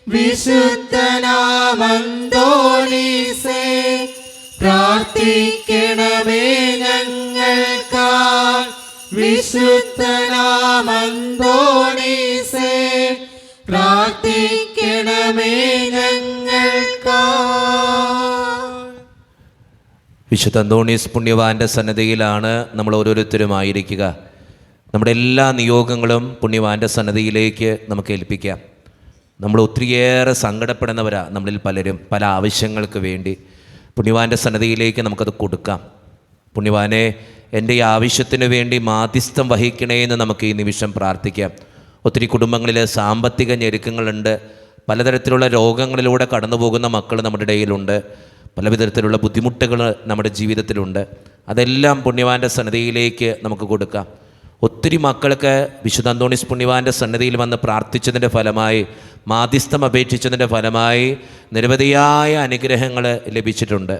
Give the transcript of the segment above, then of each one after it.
വിശുദ്ധനാമന്തോണീസേ, പ്രാർത്ഥിക്കണമേ ഞങ്ങൾക്കായി. വിശുദ്ധനാമന്തോണീസേ, പ്രാർത്ഥിക്കണമേ ഞങ്ങൾക്കായി. വിശുദ്ധ അന്തോണീസ് പുണ്യവാന്റെ സന്നദ്ധിയിലാണ് നമ്മൾ ഓരോരുത്തരുമായിരിക്കുക. നമ്മുടെ എല്ലാ നിയോഗങ്ങളും പുണ്യവാന്റെ സന്നദ്ധിയിലേക്ക് നമുക്ക് ഏൽപ്പിക്കാം. നമ്മൾ ഒത്തിരിയേറെ സങ്കടപ്പെടുന്നവരാണ് നമ്മളിൽ പലരും, പല ആവശ്യങ്ങൾക്ക് വേണ്ടി. പുണ്യവാന്റെ സന്നദ്ധിയിലേക്ക് നമുക്കത് കൊടുക്കാം. പുണ്യവാനെ, എൻ്റെ ഈ ആവശ്യത്തിന് വേണ്ടി മാധ്യസ്ഥം വഹിക്കണേ എന്ന് നമുക്ക് ഈ നിമിഷം പ്രാർത്ഥിക്കാം. ഒത്തിരി കുടുംബങ്ങളിൽ സാമ്പത്തിക ഞെരുക്കങ്ങളുണ്ട്, പലതരത്തിലുള്ള രോഗങ്ങളിലൂടെ കടന്നു പോകുന്ന മക്കൾ നമ്മുടെ ഇടയിലുണ്ട്, പല വിധത്തിലുള്ള ബുദ്ധിമുട്ടുകൾ നമ്മുടെ ജീവിതത്തിലുണ്ട്. അതെല്ലാം പുണ്യവാൻ്റെ സന്നദ്ധിയിലേക്ക് നമുക്ക് കൊടുക്കാം. ഒത്തിരി മക്കൾക്ക് വിശുദ്ധ അന്തോണീസ് പുണ്യവാൻ്റെ സന്നദ്ധിയിൽ വന്ന് പ്രാർത്ഥിച്ചതിൻ്റെ ഫലമായി, മാധ്യസ്ഥം അപേക്ഷിച്ചതിൻ്റെ ഫലമായി നിരവധിയായ അനുഗ്രഹങ്ങൾ ലഭിച്ചിട്ടുണ്ട്.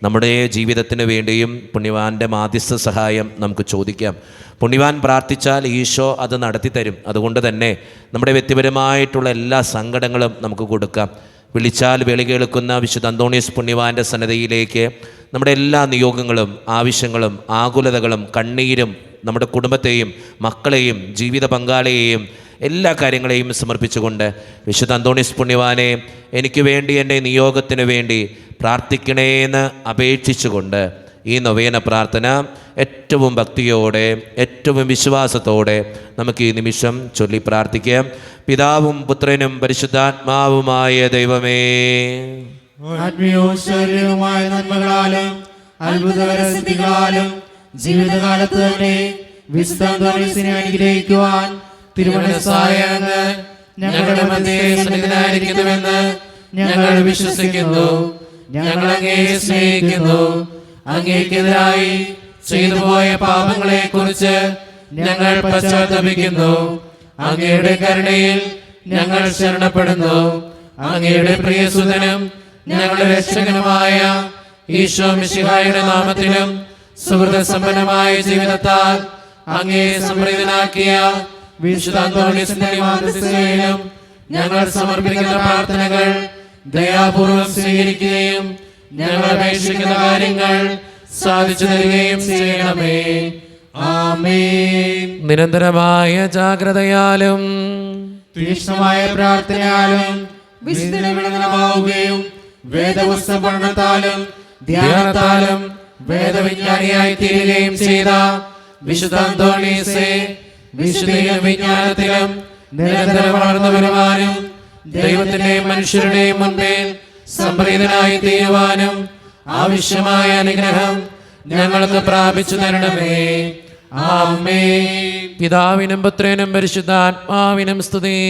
നമ്മുടെ ജീവിതത്തിന് വേണ്ടിയും പുണ്യവാൻ്റെ മാധ്യസ്ഥ സഹായം നമുക്ക് ചോദിക്കാം. പുണ്യവാൻ പ്രാർത്ഥിച്ചാൽ ഈശോ അത് നടത്തിത്തരും. അതുകൊണ്ട് തന്നെ നമ്മുടെ വ്യക്തിപരമായിട്ടുള്ള എല്ലാ സങ്കടങ്ങളും നമുക്ക് കൊടുക്കാം. വിളിച്ചാൽ വിളി കേൾക്കുന്ന വിശുദ്ധ അന്തോണീസ് പുണ്യവാൻ്റെ സന്നദ്ധിയിലേക്ക് നമ്മുടെ എല്ലാ നിയോഗങ്ങളും, ആവശ്യങ്ങളും, ആകുലതകളും, കണ്ണീരും, നമ്മുടെ കുടുംബത്തെയും മക്കളെയും ജീവിത പങ്കാളിയെയും എല്ലാ കാര്യങ്ങളെയും സമർപ്പിച്ചുകൊണ്ട് വിശുദ്ധ അന്തോണീസ് പുണ്യവാനെ, എനിക്ക് വേണ്ടി, എൻ്റെ നിയോഗത്തിന് വേണ്ടി പ്രാർത്ഥിക്കണേന്ന് അപേക്ഷിച്ചുകൊണ്ട് ഈ നൊവേന പ്രാർത്ഥന ഏറ്റവും ഭക്തിയോടെ, ഏറ്റവും വിശ്വാസത്തോടെ നമുക്ക് ഈ നിമിഷം ചൊല്ലി പ്രാർത്ഥിക്കാം. പിതാവും പുത്രനും പരിശുദ്ധാത്മാവുമായ ദൈവമേ, ആത്മീയവും ശാരീരികവുമായ നന്മകളാലും അത്ഭുതകരസിദ്ധികളാലും ജീവിതകാലത്ത് തന്നെ വിശുദ്ധ അന്തോണീസിനെ അനുഗ്രഹിക്കുവാൻ തിരുമനസ്സായ അങ്ങ് ഞങ്ങളുടെ മധ്യേ സന്നിഹിതനായിരിക്കുന്നുവെന്ന് ഞങ്ങൾ വിശ്വസിക്കുന്നു. ഞങ്ങൾ അങ്ങയെ സ്നേഹിക്കുന്നു. അങ്ങേക്കെതിരായി ചെയ്തു പോയ പാപങ്ങളെ കുറിച്ച് ഞങ്ങൾ പശ്ചാത്തപിക്കുന്നു. അങ്ങയുടെ കരുണയിൽ ഞങ്ങൾ ശരണപ്പെടുന്നു. അങ്ങയുടെ പ്രിയസുതനും ഞങ്ങളുടെ രക്ഷകനുമായ ഈശോ മിശിഹായുടെ നാമത്തിലും സുഹൃത സമ്പന്നമായ ജീവിതത്താൽ അങ്ങേ സംപ്രീതനാക്കിയ വിശുദ്ധ അന്തോണീസിന്റെ മാധ്യസ്ഥതയിലും ഞങ്ങൾ സമർപ്പിക്കുന്ന പ്രാർത്ഥനകൾ ദയാപൂർവം സ്വീകരിക്കുകയും ഞങ്ങൾ അപേക്ഷിക്കുന്ന കാര്യങ്ങൾ സാധിച്ചു തരികയും ചെയ്യണമേ. ആമേൻ. നിരന്തരമായ ജാഗ്രതയാലും തീക്ഷ്ണമായ പ്രാർത്ഥനയാലും വിശുദ്ധമാവുകയും വേദപുസ്തക പഠനത്താലും ധ്യാനത്താലും വേദവിജ്ഞാനിയായി തീരുകയും ചെയ്ത വിശുദ്ധ അന്തോണീസേ, വിശുദ്ധിയിലും വിജ്ഞാനത്തിലും നിരന്തരം വളർന്നു വരുവാനും ദൈവത്തിന്റെയും മനുഷ്യരുടെയും മുൻപിൽ സംപ്രീതനായി തീരുവാനും ആവശ്യമായ അനുഗ്രഹം ഞങ്ങൾക്ക് പ്രാപിച്ചു തരണമേ. ആമേൻ. പിതാവിനും പുത്രനും പരിശുദ്ധാത്മാവിനും സ്തുതി.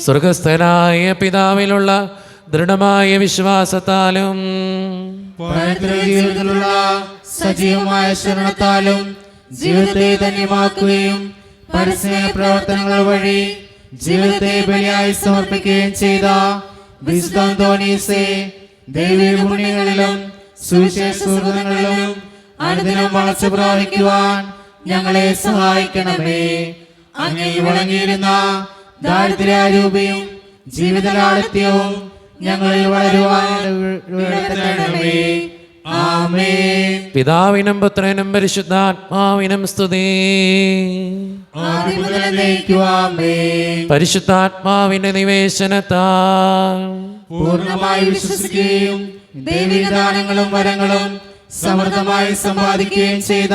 സ്വർഗസ്ഥനായ പിതാവിലുള്ള ദൃഢമായ വിശ്വാസത്താലും ജീവിതത്തിലുള്ള സജീവമായ ശരണത്താലും ജീവിതത്തെ ധന്യമാക്കുകയും പരസ്നേഹ പ്രവർത്തനങ്ങൾ വഴി ജീവിതത്തെ ബലിയായി സമർപ്പിക്കുകയും ചെയ്ത വിശുദ്ധ അന്തോണീസേ, ദൈവീക പുണ്യങ്ങളിലും സുവിശേഷ സുഹൃതങ്ങളിലും അനുദിനം വളർച്ച പ്രാപിക്കുവാൻ ഞങ്ങളെ സഹായിക്കണമേ. അങ്ങേ വഴങ്ങിയിരുന്ന ദാരിദ്ര്യാരൂപിയും ജീവിതലാളിത്യവും ഞങ്ങളിൽ വളരുവാൻ ഇടയാക്കണമേ. ആമേൻ. പിതാവിനും പുത്രനും പരിശുദ്ധാത്മാവിനും സ്തുതി. പരിശുദ്ധാത്മാവിന്റെ നിവേശനത്താൽ പൂർണ്ണമായി വിശ്വസിക്കുകയും ദൈവദാനങ്ങളും വരങ്ങളും സമൃദ്ധമായി സമ്പാദിക്കുകയും ചെയ്ത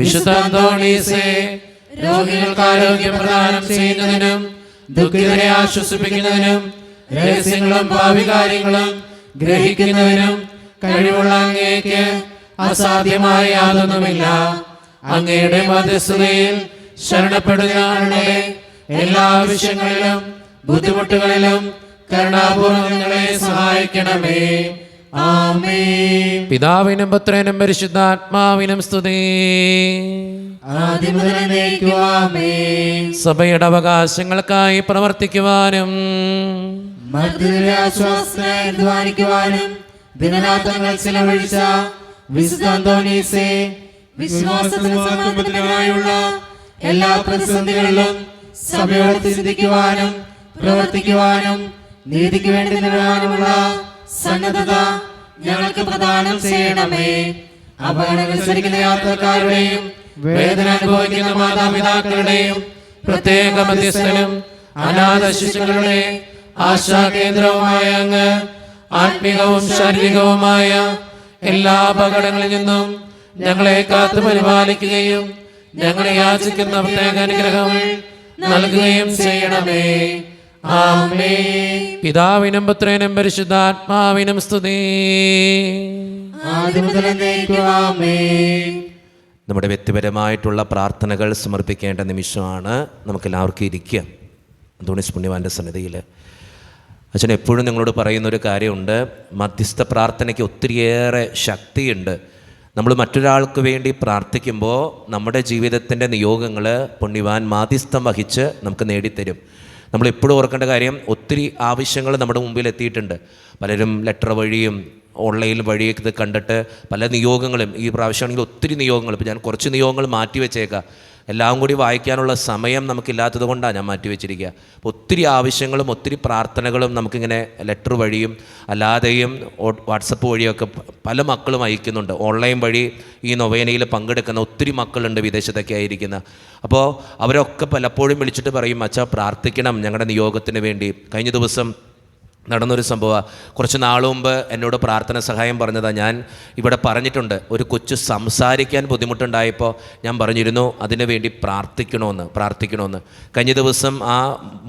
വിശുദ്ധ അന്തോണീസേ, രോഗികൾക്ക് ആരോഗ്യം പ്രദാനം ചെയ്യുന്നതിനും ദുഃഖിതരെ ആശ്വസിപ്പിക്കുന്നതിനും രഹസ്യങ്ങളും ഭാവികാര്യങ്ങളും ഗ്രഹിക്കുന്നതിനും കഴിവുള്ള അങ്ങേക്ക് അസാധ്യമായ യാതൊന്നുമില്ല. അങ്ങയുടെ മധ്യസ്ഥതയിൽ ശരണപ്പെടുന്നവരുടെ എല്ലാ ആവശ്യങ്ങളിലും ബുദ്ധിമുട്ടുകളിലും കരുണാപൂർവ്വം ഞങ്ങളെ സഹായിക്കണമേ. ആമേൻ. പിതാവിനും പുത്രനും പരിശുദ്ധാത്മാവിനും സ്തുതി. സഭയുടെ അവകാശങ്ങൾക്കായി പ്രവർത്തിക്കുവാനും ആശ്വാസവാനും ദിനരാത്രങ്ങൾ ചിലവഴിച്ച വിശുദ്ധ അന്തോണീസേ, വിശ്വാസത്തിനായുള്ള എല്ലാ പ്രതിസന്ധികളിലും സഭയോട് ചിന്തിക്കുവാനും പ്രവർത്തിക്കുവാനും നീതിക്ക് വേണ്ടി നിലവാരമുള്ള സന്നദ്ധത ഞങ്ങൾക്ക് പ്രദാനം ചെയ്യണമേ. അപകടമനുസരിക്കുന്ന യാത്രക്കാരുടെയും വേദന അനുഭവിക്കുന്ന മാതാപിതാക്കളുടെയും പ്രത്യേക മധ്യസ്ഥനും അനാഥ ശിശുക്കളുടെ ആശാകേന്ദ്രവുമായ അങ്ങ് ആത്മീകവും ശാരീരികവുമായ എല്ലാ അപകടങ്ങളിൽ നിന്നും ഞങ്ങളെ കാത്തു പരിപാലിക്കുകയും ഞങ്ങളെ യാചിക്കുന്ന പ്രത്യേക അനുഗ്രഹങ്ങൾ നൽകുകയും ചെയ്യണമേ. ആമേൻ. പിതാവിനും പുത്രനും പരിശുദ്ധാത്മാവിനും സ്തുതി. ആദ്യം മുതൽ എന്നേക്കും ആമേൻ. നമ്മുടെ വ്യക്തിപരമായിട്ടുള്ള പ്രാർത്ഥനകൾ സമർപ്പിക്കേണ്ട നിമിഷമാണ്. നമുക്കെല്ലാവർക്കും ഇരിക്കുക അന്തോണീസ് പുണ്യവാൻ്റെ സന്നിധിയിൽ. അച്ഛൻ എപ്പോഴും നിങ്ങളോട് പറയുന്നൊരു കാര്യമുണ്ട്, മധ്യസ്ഥ പ്രാർത്ഥനയ്ക്ക് ഒത്തിരിയേറെ ശക്തിയുണ്ട്. നമ്മൾ മറ്റൊരാൾക്ക് വേണ്ടി പ്രാർത്ഥിക്കുമ്പോൾ നമ്മുടെ ജീവിതത്തിൻ്റെ നിയോഗങ്ങൾ പുണ്യവാൻ മാധ്യസ്ഥം വഹിച്ച് നമുക്ക് നേടിത്തരും. നമ്മളെപ്പോഴും ഓർക്കേണ്ട കാര്യം, ഒത്തിരി ആവശ്യങ്ങൾ നമ്മുടെ മുമ്പിൽ എത്തിയിട്ടുണ്ട്. പലരും ലെറ്റർ വഴിയും ഓൺലൈൻ വഴിയൊക്കെ ഇത് കണ്ടിട്ട് പല നിയോഗങ്ങളും, ഈ പ്രാവശ്യമാണെങ്കിൽ ഒത്തിരി നിയോഗങ്ങൾ, ഇപ്പോൾ ഞാൻ കുറച്ച് നിയോഗങ്ങൾ മാറ്റി വെച്ചേക്കാം. എല്ലാം കൂടി വായിക്കാനുള്ള സമയം നമുക്കില്ലാത്തത് കൊണ്ടാണ് ഞാൻ മാറ്റി വെച്ചിരിക്കുക. അപ്പോൾ ഒത്തിരി ആവശ്യങ്ങളും ഒത്തിരി പ്രാർത്ഥനകളും നമുക്കിങ്ങനെ ലെറ്റർ വഴിയും അല്ലാതെയും വാട്സപ്പ് വഴിയൊക്കെ പല മക്കളും അയക്കുന്നുണ്ട്. ഓൺലൈൻ വഴി ഈ നൊവേനയിൽ പങ്കെടുക്കുന്ന ഒത്തിരി മക്കളുണ്ട്, വിദേശത്തൊക്കെ ആയിരിക്കുന്ന. അപ്പോൾ അവരൊക്കെ പലപ്പോഴും വിളിച്ചിട്ട് പറയും, അച്ഛാ പ്രാർത്ഥിക്കണം ഞങ്ങളുടെ നിയോഗത്തിന് വേണ്ടി. കഴിഞ്ഞ ദിവസം നടന്നൊരു സംഭവമാണ്. കുറച്ച് നാൾ മുമ്പ് എന്നോട് പ്രാർത്ഥന സഹായം പറഞ്ഞതാണ്. ഞാൻ ഇവിടെ പറഞ്ഞിട്ടുണ്ട്, ഒരു കൊച്ചു സംസാരിക്കാൻ ബുദ്ധിമുട്ടുണ്ടായപ്പോൾ ഞാൻ പറഞ്ഞിരുന്നു അതിനു വേണ്ടി പ്രാർത്ഥിക്കണമെന്ന്. കഴിഞ്ഞ ദിവസം ആ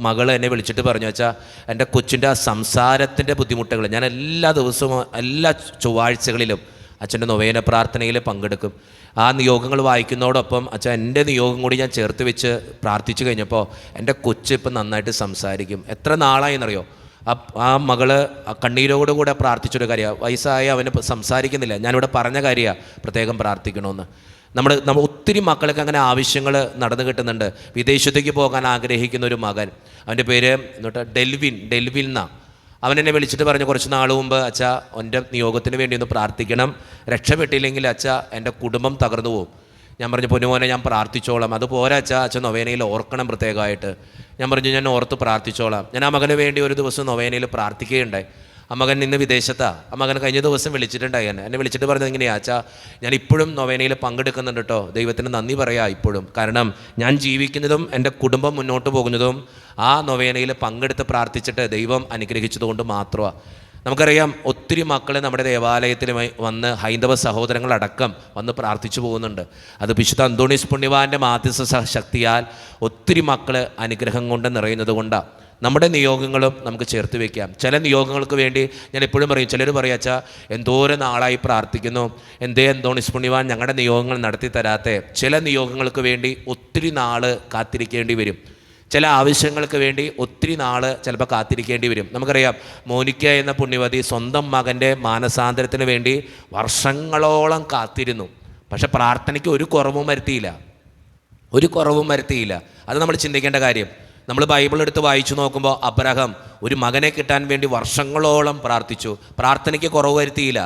മകൾ എന്നെ വിളിച്ചിട്ട് പറഞ്ഞു, വെച്ചാൽ എൻ്റെ കൊച്ചിൻ്റെ ആ സംസാരത്തിൻ്റെ ബുദ്ധിമുട്ടുകൾ ഞാൻ എല്ലാ ദിവസവും എല്ലാ ചൊവ്വാഴ്ചകളിലും അച്ഛൻ്റെ നൊവേന പ്രാർത്ഥനയിൽ പങ്കെടുക്കും. ആ നിയോഗങ്ങൾ വായിക്കുന്നതോടൊപ്പം അച്ഛൻ എൻ്റെ നിയോഗം കൂടി ഞാൻ ചേർത്ത് വെച്ച് പ്രാർത്ഥിച്ചു കഴിഞ്ഞപ്പോൾ എൻ്റെ കൊച്ച് ഇപ്പം നന്നായിട്ട് സംസാരിക്കും. എത്ര നാളായി എന്നറിയോ? ആ മകള് കണ്ണീരോടുകൂടെ പ്രാർത്ഥിച്ചൊരു കാര്യമാണ്. വയസ്സായ അവന് സംസാരിക്കുന്നില്ല. ഞാനിവിടെ പറഞ്ഞ കാര്യമാണ് പ്രത്യേകം പ്രാർത്ഥിക്കണമെന്ന്. നമ്മൾ ഒത്തിരി മക്കൾക്ക് അങ്ങനെ ആവശ്യങ്ങൾ നടന്നു കിട്ടുന്നുണ്ട്. വിദേശത്തേക്ക് പോകാൻ ആഗ്രഹിക്കുന്ന ഒരു മകൻ, അവൻ്റെ പേര് ഡെൽവിൻ എന്നാ. അവൻ എന്നെ വിളിച്ചിട്ട് പറഞ്ഞു കുറച്ച് നാൾ മുമ്പ്, അച്ഛാ എൻ്റെ നിയോഗത്തിന് വേണ്ടി ഒന്ന് പ്രാർത്ഥിക്കണം, രക്ഷപ്പെട്ടില്ലെങ്കിൽ അച്ഛാ എൻ്റെ കുടുംബം തകർന്നു പോകും. ഞാൻ പറഞ്ഞു, പൊന്നുമോനെ ഞാൻ പ്രാർത്ഥിച്ചോളാം. അതുപോലെ അച്ഛൻ നൊവേനയിൽ ഓർക്കണം പ്രത്യേകമായിട്ട്. ഞാൻ പറഞ്ഞു, ഞാൻ ഓർത്ത് പ്രാർത്ഥിച്ചോളാം. ഞാൻ ആ മകന് വേണ്ടി ഒരു ദിവസം നൊവേനയിൽ പ്രാർത്ഥിക്കുകയുണ്ടായി. ആ മകൻ ഇന്ന് വിദേശത്താണ്. ആ മകൻ കഴിഞ്ഞ ദിവസം വിളിച്ചിട്ടുണ്ടായി. എന്നെ വിളിച്ചിട്ട് പറഞ്ഞത് ഇങ്ങനെയാ, അച്ഛാ ഞാൻ ഇപ്പോഴും നൊവേനയിൽ പങ്കെടുക്കുന്നുണ്ട് കേട്ടോ, ദൈവത്തിന് നന്ദി പറയാം ഇപ്പോഴും. കാരണം ഞാൻ ജീവിക്കുന്നതും എൻ്റെ കുടുംബം മുന്നോട്ട് പോകുന്നതും ആ നൊവേനയിൽ പങ്കെടുത്ത് പ്രാർത്ഥിച്ചിട്ട് ദൈവം അനുഗ്രഹിച്ചതുകൊണ്ട് മാത്രമാണ്. നമുക്കറിയാം ഒത്തിരി മക്കൾ നമ്മുടെ ദേവാലയത്തിൽ വന്ന് ഹൈന്ദവ സഹോദരങ്ങളടക്കം വന്ന് പ്രാർത്ഥിച്ചു പോകുന്നുണ്ട്. അത് വിശുദ്ധ അന്തോണീസ് പുണ്യവാൻ്റെ മാധ്യസ്ഥ ശക്തിയാൽ ഒത്തിരി മക്കൾ അനുഗ്രഹം കൊണ്ട് നിറയുന്നത് കൊണ്ടാണ്. നമ്മുടെ നിയോഗങ്ങളും നമുക്ക് ചേർത്ത് വയ്ക്കാം. ചില നിയോഗങ്ങൾക്ക് വേണ്ടി ഞാൻ എപ്പോഴും പറയും, ചിലർ പറയും, അച്ഛാ എന്തോരം നാളായി പ്രാർത്ഥിക്കുന്നു, അന്തോണീസ് പുണ്യവാൻ ഞങ്ങളുടെ നിയോഗങ്ങൾ നടത്തി തരാത്തെ. ചില നിയോഗങ്ങൾക്ക് വേണ്ടി ഒത്തിരി നാൾ കാത്തിരിക്കേണ്ടി വരും. ചില ആവശ്യങ്ങൾക്ക് വേണ്ടി ഒത്തിരി നാൾ ചിലപ്പോൾ കാത്തിരിക്കേണ്ടി വരും. നമുക്കറിയാം മോനിക്ക എന്ന പുണ്യവതി സ്വന്തം മകൻ്റെ മാനസാന്തരത്തിന് വേണ്ടി വർഷങ്ങളോളം കാത്തിരുന്നു. പക്ഷെ പ്രാർത്ഥനയ്ക്ക് ഒരു കുറവും വരുത്തിയില്ല. അത് നമ്മൾ ചിന്തിക്കേണ്ട കാര്യം. നമ്മൾ ബൈബിൾ എടുത്ത് വായിച്ചു നോക്കുമ്പോൾ അബ്രഹാം ഒരു മകനെ കിട്ടാൻ വേണ്ടി വർഷങ്ങളോളം പ്രാർത്ഥിച്ചു, പ്രാർത്ഥനയ്ക്ക് കുറവ് വരുത്തിയില്ല.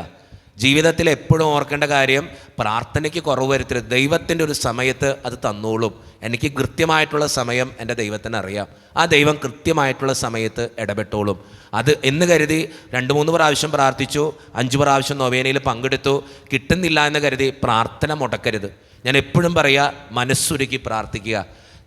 ജീവിതത്തിൽ എപ്പോഴും ഓർക്കേണ്ട കാര്യം, പ്രാർത്ഥനയ്ക്ക് കുറവ് വരുത്തരുത്. ദൈവത്തിൻ്റെ ഒരു സമയത്ത് അത് തന്നോളും. എനിക്ക് കൃത്യമായിട്ടുള്ള സമയം എൻ്റെ ദൈവത്തിന് അറിയാം. ആ ദൈവം കൃത്യമായിട്ടുള്ള സമയത്ത് ഇടപെട്ടോളും. അത് എന്ന് കരുതി 2-3 പ്രാവശ്യം പ്രാർത്ഥിച്ചു, 5 പ്രാവശ്യം നൊവേനയിൽ പങ്കെടുത്തു, കിട്ടുന്നില്ല എന്ന് കരുതി പ്രാർത്ഥന മുടക്കരുത്. ഞാൻ എപ്പോഴും പറയുക, മനസ്സുരുക്കി പ്രാർത്ഥിക്കുക.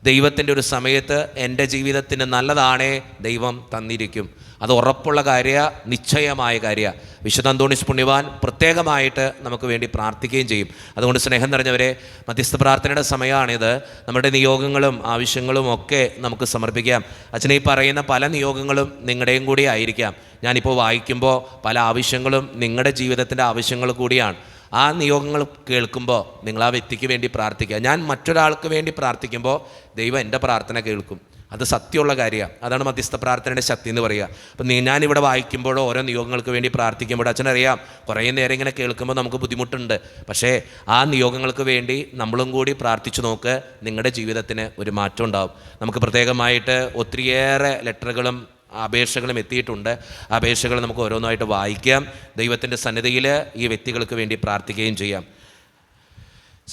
ദൈവത്തിൻ്റെ ഒരു സമയത്ത് എൻ്റെ ജീവിതത്തിന് നല്ലതാണേ ദൈവം തന്നിരിക്കും. അത് ഉറപ്പുള്ള കാര്യമാണ്, നിശ്ചയമായ കാര്യമാണ്. വിശുദ്ധ അന്തോണീസ് പുണ്യവാൻ പ്രത്യേകമായിട്ട് നമുക്ക് വേണ്ടി പ്രാർത്ഥിക്കുകയും ചെയ്യും. അതുകൊണ്ട് സ്നേഹം നിറഞ്ഞവരെ, മധ്യസ്ഥ പ്രാർത്ഥനയുടെ സമയമാണിത്. നമ്മുടെ നിയോഗങ്ങളും ആവശ്യങ്ങളും ഒക്കെ നമുക്ക് സമർപ്പിക്കാം. അച്ഛനെ ഈ പറയുന്ന പല നിയോഗങ്ങളും നിങ്ങളുടെയും കൂടി ആയിരിക്കാം. ഞാനിപ്പോൾ വായിക്കുമ്പോൾ പല ആവശ്യങ്ങളും നിങ്ങളുടെ ജീവിതത്തിൻ്റെ ആവശ്യങ്ങൾ കൂടിയാണ്. ആ നിയോഗങ്ങൾ കേൾക്കുമ്പോൾ നിങ്ങൾ ആ വ്യക്തിക്ക് വേണ്ടി പ്രാർത്ഥിക്കുക. ഞാൻ മറ്റൊരാൾക്ക് വേണ്ടി പ്രാർത്ഥിക്കുമ്പോൾ ദൈവം എൻ്റെ പ്രാർത്ഥന കേൾക്കും. അത് സത്യമുള്ള കാര്യമാണ്. അതാണ് മധ്യസ്ഥ പ്രാർത്ഥനയുടെ ശക്തി എന്ന് പറയുക. അപ്പം ഞാനിവിടെ വായിക്കുമ്പോഴോ ഓരോ നിയോഗങ്ങൾക്ക് വേണ്ടി പ്രാർത്ഥിക്കുമ്പോഴോ അച്ഛനറിയാം കുറേ നേരം ഇങ്ങനെ കേൾക്കുമ്പോൾ നമുക്ക് ബുദ്ധിമുട്ടുണ്ട്. പക്ഷേ ആ നിയോഗങ്ങൾക്ക് വേണ്ടി നമ്മളും കൂടി പ്രാർത്ഥിച്ചു നോക്ക്, നിങ്ങളുടെ ജീവിതത്തിന് ഒരു മാറ്റം ഉണ്ടാവും. നമുക്ക് പ്രത്യേകമായിട്ട് ഒത്തിരിയേറെ ലെറ്ററുകളും അപേക്ഷകളും എത്തിയിട്ടുണ്ട്. അപേക്ഷകൾ നമുക്ക് ഓരോന്നായിട്ട് വായിക്കാം. ദൈവത്തിൻ്റെ സന്നിധിയിൽ ഈ വ്യക്തികൾക്ക് വേണ്ടി പ്രാർത്ഥിക്കുകയും ചെയ്യാം.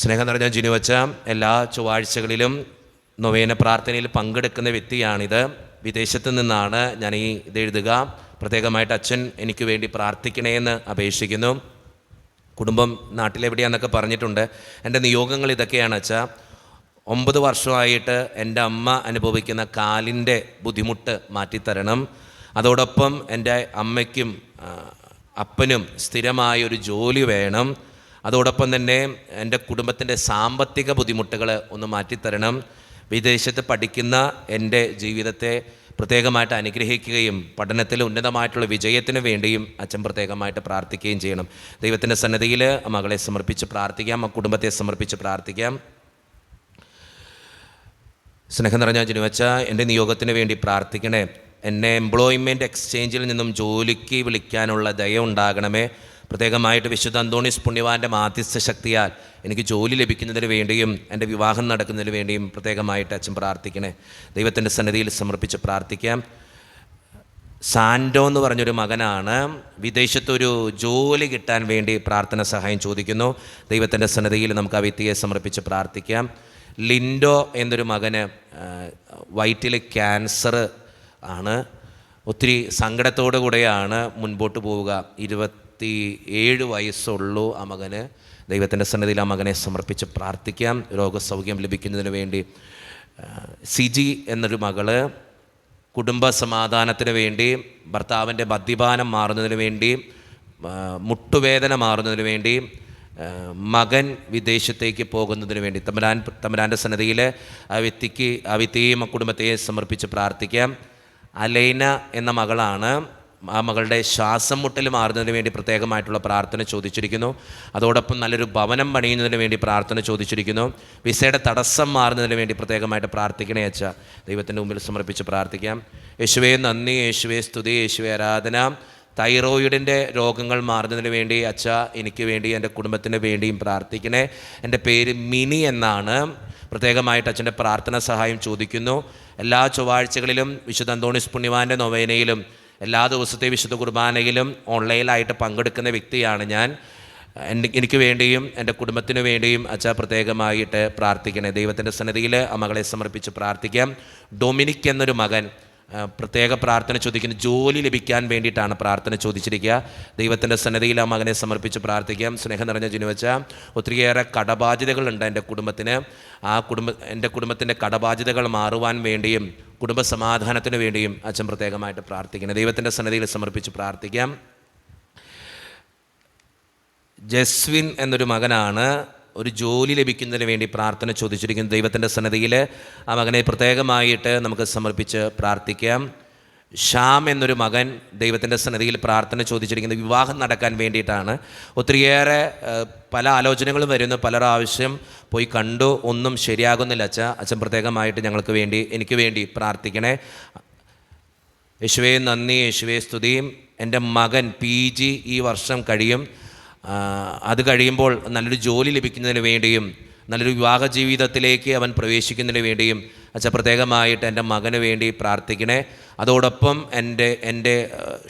സ്നേഹം നിറഞ്ഞ ജിനുവച്ച എല്ലാ ചൊവ്വാഴ്ചകളിലും നൊവേന പ്രാർത്ഥനയിൽ പങ്കെടുക്കുന്ന വ്യക്തിയാണിത്. വിദേശത്ത് നിന്നാണ് ഞാൻ ഇതെഴുതുക. പ്രത്യേകമായിട്ട് അച്ഛൻ എനിക്ക് വേണ്ടി പ്രാർത്ഥിക്കണേ എന്ന് അപേക്ഷിക്കുന്നു. കുടുംബം നാട്ടിലെവിടെയാണെന്നൊക്കെ പറഞ്ഞിട്ടുണ്ട്. എൻ്റെ നിയോഗങ്ങൾ ഇതൊക്കെയാണ് അച്ഛാ. 9 വർഷമായിട്ട് എൻ്റെ അമ്മ അനുഭവിക്കുന്ന കാലിൻ്റെ ബുദ്ധിമുട്ട് മാറ്റിത്തരണം. അതോടൊപ്പം എൻ്റെ അമ്മയ്ക്കും അപ്പനും സ്ഥിരമായൊരു ജോലി വേണം. അതോടൊപ്പം തന്നെ എൻ്റെ കുടുംബത്തിൻ്റെ സാമ്പത്തിക ബുദ്ധിമുട്ടുകൾ ഒന്ന് മാറ്റിത്തരണം. വിദേശത്ത് പഠിക്കുന്ന എൻ്റെ ജീവിതത്തെ പ്രത്യേകമായിട്ട് അനുഗ്രഹിക്കുകയും പഠനത്തിൽ ഉന്നതമായിട്ടുള്ള വിജയത്തിന് വേണ്ടിയും അച്ഛൻ പ്രത്യേകമായിട്ട് പ്രാർത്ഥിക്കുകയും ചെയ്യണം. ദൈവത്തിൻ്റെ സന്നിധിയിൽ മകളെ സമർപ്പിച്ച് പ്രാർത്ഥിക്കാം, ആ കുടുംബത്തെ സമർപ്പിച്ച് പ്രാർത്ഥിക്കാം. സ്നേഹം നിറഞ്ഞ ജിനുവച്ച, എൻ്റെ നിയോഗത്തിന് വേണ്ടി പ്രാർത്ഥിക്കണേ. എന്നെ എംപ്ലോയ്മെൻറ്റ് എക്സ്ചേഞ്ചിൽ നിന്നും ജോലിക്ക് വിളിക്കാനുള്ള ദയ ഉണ്ടാകണമേ. പ്രത്യേകമായിട്ട് വിശുദ്ധ അന്തോണീസ് പുണ്യവാൻ്റെ മാധ്യസ്ഥ ശക്തിയാൽ എനിക്ക് ജോലി ലഭിക്കുന്നതിന് വേണ്ടിയും എൻ്റെ വിവാഹം നടക്കുന്നതിന് വേണ്ടിയും പ്രത്യേകമായിട്ട് അച്ഛൻ പ്രാർത്ഥിക്കണേ. ദൈവത്തിൻ്റെ സന്നിധിയിൽ സമർപ്പിച്ച് പ്രാർത്ഥിക്കാം. സാൻഡോ എന്ന് പറഞ്ഞൊരു മകനാണ്. വിദേശത്തൊരു ജോലി കിട്ടാൻ വേണ്ടി പ്രാർത്ഥന സഹായം ചോദിക്കുന്നു. ദൈവത്തിൻ്റെ സന്നിധിയിൽ നമുക്ക് ആ വ്യക്തിയെ സമർപ്പിച്ച് പ്രാർത്ഥിക്കാം. ലിൻഡോ എന്നൊരു മകന് വയറ്റിൽ ക്യാൻസർ ആണ്. ഒത്തിരി സങ്കടത്തോടു കൂടെയാണ് മുൻപോട്ട് പോവുക. 27 വയസ്സുള്ളൂ ആ മകന്. ദൈവത്തിൻ്റെ സന്നിധിയിൽ ആ മകനെ സമർപ്പിച്ച് പ്രാർത്ഥിക്കാം രോഗസൗഖ്യം ലഭിക്കുന്നതിന് വേണ്ടി. സിജി എന്നൊരു മകള് കുടുംബ സമാധാനത്തിന് വേണ്ടി, ഭർത്താവിൻ്റെ മദ്യപാനം മാറുന്നതിന് വേണ്ടി, മുട്ടുവേദന മാറുന്നതിന് വേണ്ടി, മകൻ വിദേശത്തേക്ക് പോകുന്നതിന് വേണ്ടി തമ്പുരാൻ്റെ സന്നിധിയിൽ ആ വ്യക്തിയെയും ആ കുടുംബത്തെയും സമർപ്പിച്ച് പ്രാർത്ഥിക്കാം. അലൈന എന്ന മകളാണ്. ആ മകളുടെ ശ്വാസം മുട്ടൽ മാറുന്നതിന് വേണ്ടി പ്രത്യേകമായിട്ടുള്ള പ്രാർത്ഥന ചോദിച്ചിരിക്കുന്നു. അതോടൊപ്പം നല്ലൊരു ഭവനം പണിയുന്നതിന് വേണ്ടി പ്രാർത്ഥന ചോദിച്ചിരിക്കുന്നു. വിസയുടെ തടസ്സം മാറുന്നതിന് വേണ്ടി പ്രത്യേകമായിട്ട് പ്രാർത്ഥിക്കണേ അച്ഛ. ദൈവത്തിൻ്റെ മുമ്പിൽ സമർപ്പിച്ച് പ്രാർത്ഥിക്കാം. യേശുവേ നന്ദി, യേശുവേ സ്തുതി, യേശുവേ ആരാധന. തൈറോയിഡിൻ്റെ രോഗങ്ങൾ മാറുന്നതിന് വേണ്ടി അച്ഛ എനിക്ക് വേണ്ടി എൻ്റെ കുടുംബത്തിന് വേണ്ടിയും പ്രാർത്ഥിക്കണേ. എൻ്റെ പേര് മിനി എന്നാണ്. പ്രത്യേകമായിട്ട് അച്ഛൻ്റെ പ്രാർത്ഥന സഹായം ചോദിക്കുന്നു. എല്ലാ ചൊവ്വാഴ്ചകളിലും വിശുദ്ധ അന്തോണീസ് പുണ്യവാൻ്റെ നൊവേനയിലും എല്ലാ ദിവസത്തെ വിശുദ്ധ കുർബാനയിലും ഓൺലൈനായിട്ട് പങ്കെടുക്കുന്ന വ്യക്തിയാണ് ഞാൻ. എനിക്ക് വേണ്ടിയും എൻ്റെ കുടുംബത്തിന് വേണ്ടിയും അച്ഛാ പ്രത്യേകമായിട്ട് പ്രാർത്ഥിക്കണേ. ദൈവത്തിൻ്റെ സന്നിധിയിൽ ആ മകളെ സമർപ്പിച്ച് പ്രാർത്ഥിക്കാം. ഡൊമിനിക് എന്നൊരു മകൻ പ്രത്യേക പ്രാർത്ഥന ചോദിക്കുന്നു. ജോലി ലഭിക്കാൻ വേണ്ടിയിട്ടാണ് പ്രാർത്ഥന ചോദിച്ചിരിക്കുക. ദൈവത്തിൻ്റെ സന്നിധിയിൽ ആ മകനെ സമർപ്പിച്ച് പ്രാർത്ഥിക്കാം. സ്നേഹം നിറഞ്ഞ ജിനുവച്ച, ഒത്തിരിയേറെ കടബാധ്യതകളുണ്ട് എൻ്റെ കുടുംബത്തിന്. എൻ്റെ കുടുംബത്തിൻ്റെ കടബാധ്യതകൾ മാറുവാൻ വേണ്ടിയും കുടുംബ സമാധാനത്തിന് വേണ്ടിയും അച്ഛൻ പ്രത്യേകമായിട്ട് പ്രാർത്ഥിക്കണം. ദൈവത്തിൻ്റെ സന്നിധിയിൽ സമർപ്പിച്ച് പ്രാർത്ഥിക്കാം. ജസ്വിൻ എന്നൊരു മകനാണ്. ഒരു ജോലി ലഭിക്കുന്നതിന് വേണ്ടി പ്രാർത്ഥന ചോദിച്ചിരിക്കുന്നു. ദൈവത്തിൻ്റെ സന്നിധിയിൽ ആ മകനെ പ്രത്യേകമായിട്ട് നമുക്ക് സമർപ്പിച്ച് പ്രാർത്ഥിക്കാം. ഷ്യാം എന്നൊരു മകൻ ദൈവത്തിൻ്റെ സന്നിധിയിൽ പ്രാർത്ഥന ചോദിച്ചിരിക്കുന്നത് വിവാഹം നടക്കാൻ വേണ്ടിയിട്ടാണ്. ഒത്തിരിയേറെ പല ആലോചനകളും വരുന്നു. പലർ ആവശ്യം പോയി കണ്ടു, ഒന്നും ശരിയാകുന്നില്ല അച്ഛൻ പ്രത്യേകമായിട്ട് എനിക്ക് വേണ്ടി പ്രാർത്ഥിക്കണേ. യേശുവേ നന്ദി, യേശുവേ സ്തുതിയും. എൻ്റെ മകൻ PG ഈ വർഷം കഴിയും. അത് കഴിയുമ്പോൾ നല്ലൊരു ജോലി ലഭിക്കുന്നതിന് വേണ്ടിയും നല്ലൊരു വിവാഹ ജീവിതത്തിലേക്ക് അവൻ പ്രവേശിക്കുന്നതിന് വേണ്ടിയും അച്ഛൻ പ്രത്യേകമായിട്ട് എൻ്റെ മകന് വേണ്ടി പ്രാർത്ഥിക്കണേ. അതോടൊപ്പം എൻ്റെ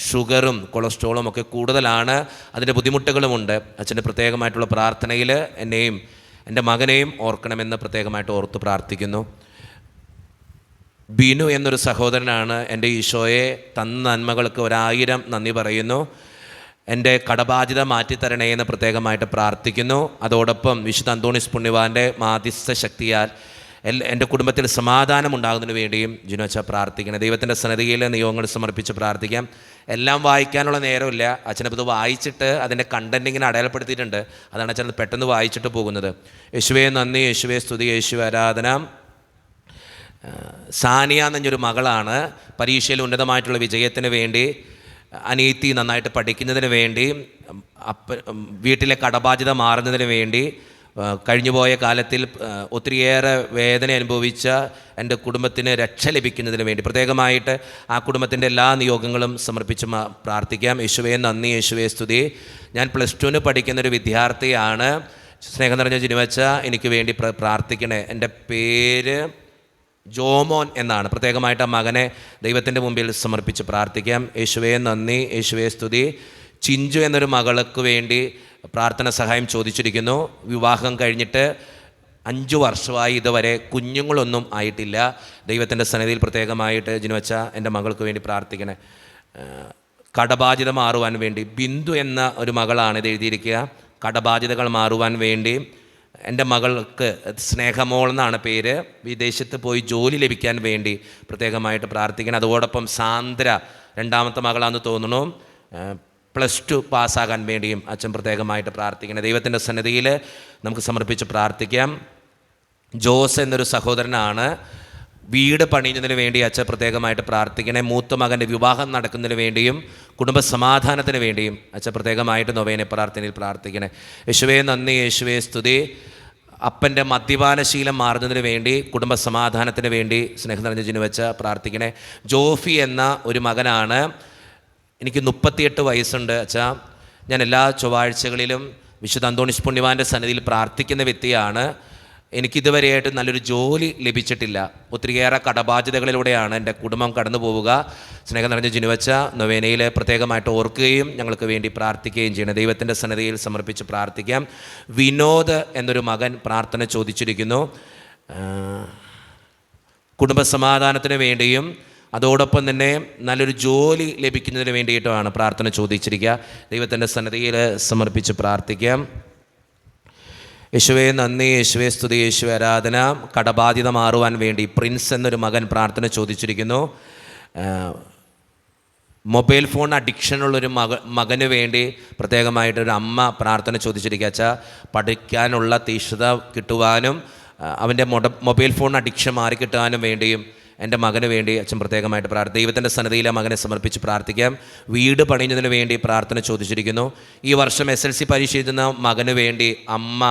ഷുഗറും കൊളസ്ട്രോളും ഒക്കെ കൂടുതലാണ്, അതിൻ്റെ ബുദ്ധിമുട്ടുകളുമുണ്ട്. അച്ഛൻ്റെ പ്രത്യേകമായിട്ടുള്ള പ്രാർത്ഥനയിൽ എന്നെയും എൻ്റെ മകനെയും ഓർക്കണമെന്ന് പ്രത്യേകമായിട്ട് ഓർത്ത് പ്രാർത്ഥിക്കുന്നു. ബിനു എന്നൊരു സഹോദരനാണ്. എൻ്റെ ഈശോയെ തന്ന നന്മകൾക്ക് 1000 നന്ദി പറയുന്നു. എൻ്റെ കടബാധ്യത മാറ്റിത്തരണേ എന്ന് പ്രത്യേകമായിട്ട് പ്രാർത്ഥിക്കുന്നു. അതോടൊപ്പം വിശുദ്ധ അന്തോണീസ് പുണ്യവാൻ്റെ മാധ്യസ്ഥ ശക്തിയാൽ എൻ്റെ കുടുംബത്തിൽ സമാധാനം ഉണ്ടാകുന്നതിന് വേണ്ടിയും ജിനുവച്ച പ്രാർത്ഥിക്കണം. ദൈവത്തിൻ്റെ സന്നിധിയിൽ നിയോഗങ്ങൾ സമർപ്പിച്ച് പ്രാർത്ഥിക്കാം. എല്ലാം വായിക്കാനുള്ള നേരമില്ല. അച്ഛനത് വായിച്ചിട്ട് അതിൻ്റെ കണ്ടൻറ്റ് ഇങ്ങനെ അടയാളപ്പെടുത്തിയിട്ടുണ്ട്. അതാണ് അച്ഛൻ പെട്ടെന്ന് വായിച്ചിട്ട് പോകുന്നത്. യേശുവേ നന്ദി, യേശുവേ സ്തുതി, യേശുവേ ആരാധന. സാനിയ എന്നൊരു മകളാണ്. പരീക്ഷയിൽ ഉന്നതമായിട്ടുള്ള വിജയത്തിന് വേണ്ടി, അനിയത്തി നന്നായിട്ട് പഠിക്കുന്നതിന് വേണ്ടി, വീട്ടിലെ കടബാധ്യത മാറുന്നതിന് വേണ്ടി, കഴിഞ്ഞുപോയ കാലത്തിൽ ഒത്തിരിയേറെ വേദന അനുഭവിച്ച എൻ്റെ കുടുംബത്തിന് രക്ഷ ലഭിക്കുന്നതിന് വേണ്ടി പ്രത്യേകമായിട്ട് ആ കുടുംബത്തിൻ്റെ എല്ലാ നിയോഗങ്ങളും സമർപ്പിച്ച് പ്രാർത്ഥിക്കാം. യേശുവേ നന്ദി, യേശുവേ സ്തുതി. ഞാൻ +2 പഠിക്കുന്നൊരു വിദ്യാർത്ഥിയാണ്. സ്നേഹം നിറഞ്ഞ ജിനുവച്ച എനിക്ക് വേണ്ടി പ്രാർത്ഥിക്കണേ. എൻ്റെ പേര് ജോമോൻ എന്നാണ്. പ്രത്യേകമായിട്ട് ആ മകനെ ദൈവത്തിൻ്റെ മുമ്പിൽ സമർപ്പിച്ച് പ്രാർത്ഥിക്കാം. യേശുവേ നന്ദി, യേശുവേ സ്തുതി. ചിഞ്ചു എന്നൊരു മകൾക്ക് വേണ്ടി പ്രാർത്ഥന സഹായം ചോദിച്ചിരിക്കുന്നു. വിവാഹം കഴിഞ്ഞിട്ട് 5 വർഷമായി ഇതുവരെ കുഞ്ഞുങ്ങളൊന്നും ആയിട്ടില്ല. ദൈവത്തിൻ്റെ സന്നിധിയിൽ പ്രത്യേകമായിട്ട് ജിനുവച്ച എൻ്റെ മകൾക്ക് വേണ്ടി പ്രാർത്ഥിക്കണേ. കടബാധ്യത മാറുവാൻ വേണ്ടി, ബിന്ദു എന്ന ഒരു മകളാണ് ഇത് എഴുതിയിരിക്കുക. കടബാധ്യതകൾ മാറുവാൻ വേണ്ടി എൻ്റെ മകൾക്ക് സ്നേഹമോൾ എന്നാണ് പേര്, വിദേശത്ത് പോയി ജോലി ലഭിക്കാൻ വേണ്ടി പ്രത്യേകമായിട്ട് പ്രാർത്ഥിക്കണം. അതോടൊപ്പം സാന്ദ്ര, 2ാമത്തെ മകളാണെന്ന് തോന്നുന്നു, +2 പാസ്സാകാൻ വേണ്ടിയും അച്ഛൻ പ്രത്യേകമായിട്ട് പ്രാർത്ഥിക്കണം. ദൈവത്തിൻ്റെ സന്നിധിയിൽ നമുക്ക് സമർപ്പിച്ച് പ്രാർത്ഥിക്കാം. ജോസ് എന്നൊരു സഹോദരനാണ്, വീട് പണിയുന്നതിന് വേണ്ടി അച്ഛൻ പ്രത്യേകമായിട്ട് പ്രാർത്ഥിക്കണേ. മൂത്ത മകൻ്റെ വിവാഹം നടക്കുന്നതിന് വേണ്ടിയും കുടുംബസമാധാനത്തിന് വേണ്ടിയും അച്ഛൻ പ്രത്യേകമായിട്ട് നൊവേന പ്രാർത്ഥനയിൽ പ്രാർത്ഥിക്കണേ. യേശുവേ നന്ദി, യേശുവേ സ്തുതി. അപ്പൻ്റെ മദ്യപാനശീലം മാറുന്നതിന് വേണ്ടി, കുടുംബസമാധാനത്തിന് വേണ്ടി സ്നേഹം നിറഞ്ഞ ജിനുവച്ച പ്രാർത്ഥിക്കണേ. ജോഫി എന്ന ഒരു മകനാണ്, എനിക്ക് 38 വയസ്സുണ്ട് അച്ഛാ. ഞാൻ എല്ലാ ചൊവ്വാഴ്ചകളിലും വിശുദ്ധ അന്തോണീസ് പുണ്യവാൻ്റെ സന്നിധിയിൽ പ്രാർത്ഥിക്കുന്ന വ്യക്തിയാണ്. എനിക്കിതുവരെയായിട്ട് നല്ലൊരു ജോലി ലഭിച്ചിട്ടില്ല. ഒത്തിരിയേറെ കടബാധ്യതകളിലൂടെയാണ് എൻ്റെ കുടുംബം കടന്നു പോവുക. സ്നേഹം നിറഞ്ഞ ജിനുവച്ച നൊവേനയിൽ പ്രത്യേകമായിട്ട് ഓർക്കുകയും ഞങ്ങൾക്ക് വേണ്ടി പ്രാർത്ഥിക്കുകയും ചെയ്യണം. ദൈവത്തിൻ്റെ സന്നിധിയിൽ സമർപ്പിച്ച് പ്രാർത്ഥിക്കാം. വിനോദ് എന്നൊരു മകൻ പ്രാർത്ഥന ചോദിച്ചിരിക്കുന്നു. കുടുംബസമാധാനത്തിന് വേണ്ടിയും അതോടൊപ്പം തന്നെ നല്ലൊരു ജോലി ലഭിക്കുന്നതിന് വേണ്ടിയിട്ടുമാണ് പ്രാർത്ഥന ചോദിച്ചിരിക്കുക. ദൈവത്തിൻ്റെ സന്നിധിയിൽ സമർപ്പിച്ച് പ്രാർത്ഥിക്കാം. യേശുവേ നന്ദി, യേശുവേ സ്തുതി, യേശുവേ ആരാധന. കടബാധ്യത മാറുവാൻ വേണ്ടി പ്രിൻസ് എന്നൊരു മകൻ പ്രാർത്ഥന ചോദിച്ചിരിക്കുന്നു. മൊബൈൽ ഫോൺ അഡിക്ഷനുള്ളൊരു മകന് വേണ്ടി പ്രത്യേകമായിട്ടൊരു അമ്മ പ്രാർത്ഥന ചോദിച്ചിരിക്കുക. അച്ഛാ, പഠിക്കാനുള്ള തീഷ്ണത കിട്ടുവാനും അവൻ്റെ മൊബൈൽ ഫോൺ അഡിക്ഷൻ മാറിക്കിട്ടാനും വേണ്ടിയും എൻ്റെ മകന് വേണ്ടി അച്ഛൻ പ്രത്യേകമായിട്ട് ദൈവത്തിൻ്റെ സന്നിധിയിൽ മകനെ സമർപ്പിച്ച് പ്രാർത്ഥിക്കാം. വീട് പണിയുന്നതിന് വേണ്ടി പ്രാർത്ഥന ചോദിച്ചിരിക്കുന്നു. ഈ വർഷം SLC പരീക്ഷ എഴുതുന്ന മകന് വേണ്ടി അമ്മ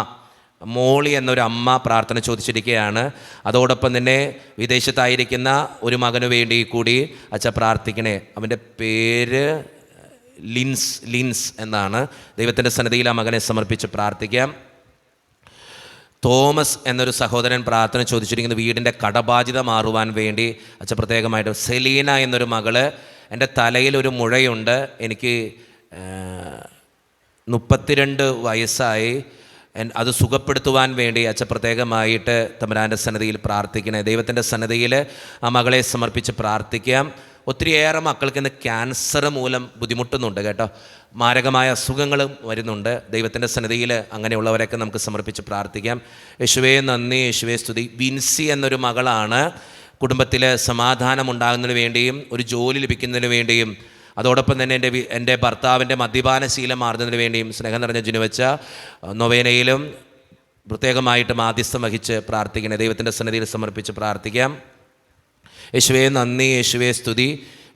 മോളി എന്നൊരു അമ്മ പ്രാർത്ഥന ചോദിച്ചിരിക്കുകയാണ്. അതോടൊപ്പം തന്നെ വിദേശത്തായിരിക്കുന്ന ഒരു മകന് വേണ്ടി കൂടി അച്ഛൻ പ്രാർത്ഥിക്കണേ. അവൻ്റെ പേര് ലിൻസ് എന്നാണ്. ദൈവത്തിൻ്റെ സന്നിധിയിൽ ആ മകനെ സമർപ്പിച്ച് പ്രാർത്ഥിക്കാം. തോമസ് എന്നൊരു സഹോദരൻ പ്രാർത്ഥന ചോദിച്ചിരിക്കുന്നത് വീടിൻ്റെ കടബാധ്യത മാറുവാൻ വേണ്ടി അച്ഛൻ പ്രത്യേകമായിട്ട്. സെലീന എന്നൊരു മകള്, എൻ്റെ തലയിലൊരു മുഴയുണ്ട്, എനിക്ക് 32 വയസ്സായി, അത് സുഖപ്പെടുത്തുവാൻ വേണ്ടി അച്ഛൻ പ്രത്യേകമായിട്ട് തമ്പുരാൻ്റെ സന്നിധിയിൽ പ്രാർത്ഥിക്കണേ. ദൈവത്തിൻ്റെ സന്നിധിയിൽ ആ മകളെ സമർപ്പിച്ച് പ്രാർത്ഥിക്കാം. ഒത്തിരിയേറെ മക്കൾക്ക് ഇന്ന് ക്യാൻസർ മൂലം ബുദ്ധിമുട്ടുന്നുണ്ട് കേട്ടോ. മാരകമായ അസുഖങ്ങളും വരുന്നുണ്ട്. ദൈവത്തിൻ്റെ സന്നിധിയിൽ അങ്ങനെയുള്ളവരൊക്കെ നമുക്ക് സമർപ്പിച്ച് പ്രാർത്ഥിക്കാം. യേശുവേ നന്ദി, യേശുവേ സ്തുതി. വിൻസി എന്നൊരു മകളാണ്, കുടുംബത്തിൽ സമാധാനം ഉണ്ടാകുന്നതിന് വേണ്ടിയും ഒരു ജോലി ലഭിക്കുന്നതിന് വേണ്ടിയും അതോടൊപ്പം തന്നെ എൻ്റെ ഭർത്താവിൻ്റെ മദ്യപാനശീലം മാറുന്നതിന് വേണ്ടിയും സ്നേഹം നിറഞ്ഞ ജിനുവച്ച നൊവേനയിലും പ്രത്യേകമായിട്ട് മാധ്യസ്ഥം വഹിച്ച് പ്രാർത്ഥിക്കണേ. ദൈവത്തിൻ്റെ സന്നിധിയിൽ സമർപ്പിച്ച് പ്രാർത്ഥിക്കാം. യേശുവേ നന്ദി, യേശുവേ സ്തുതി.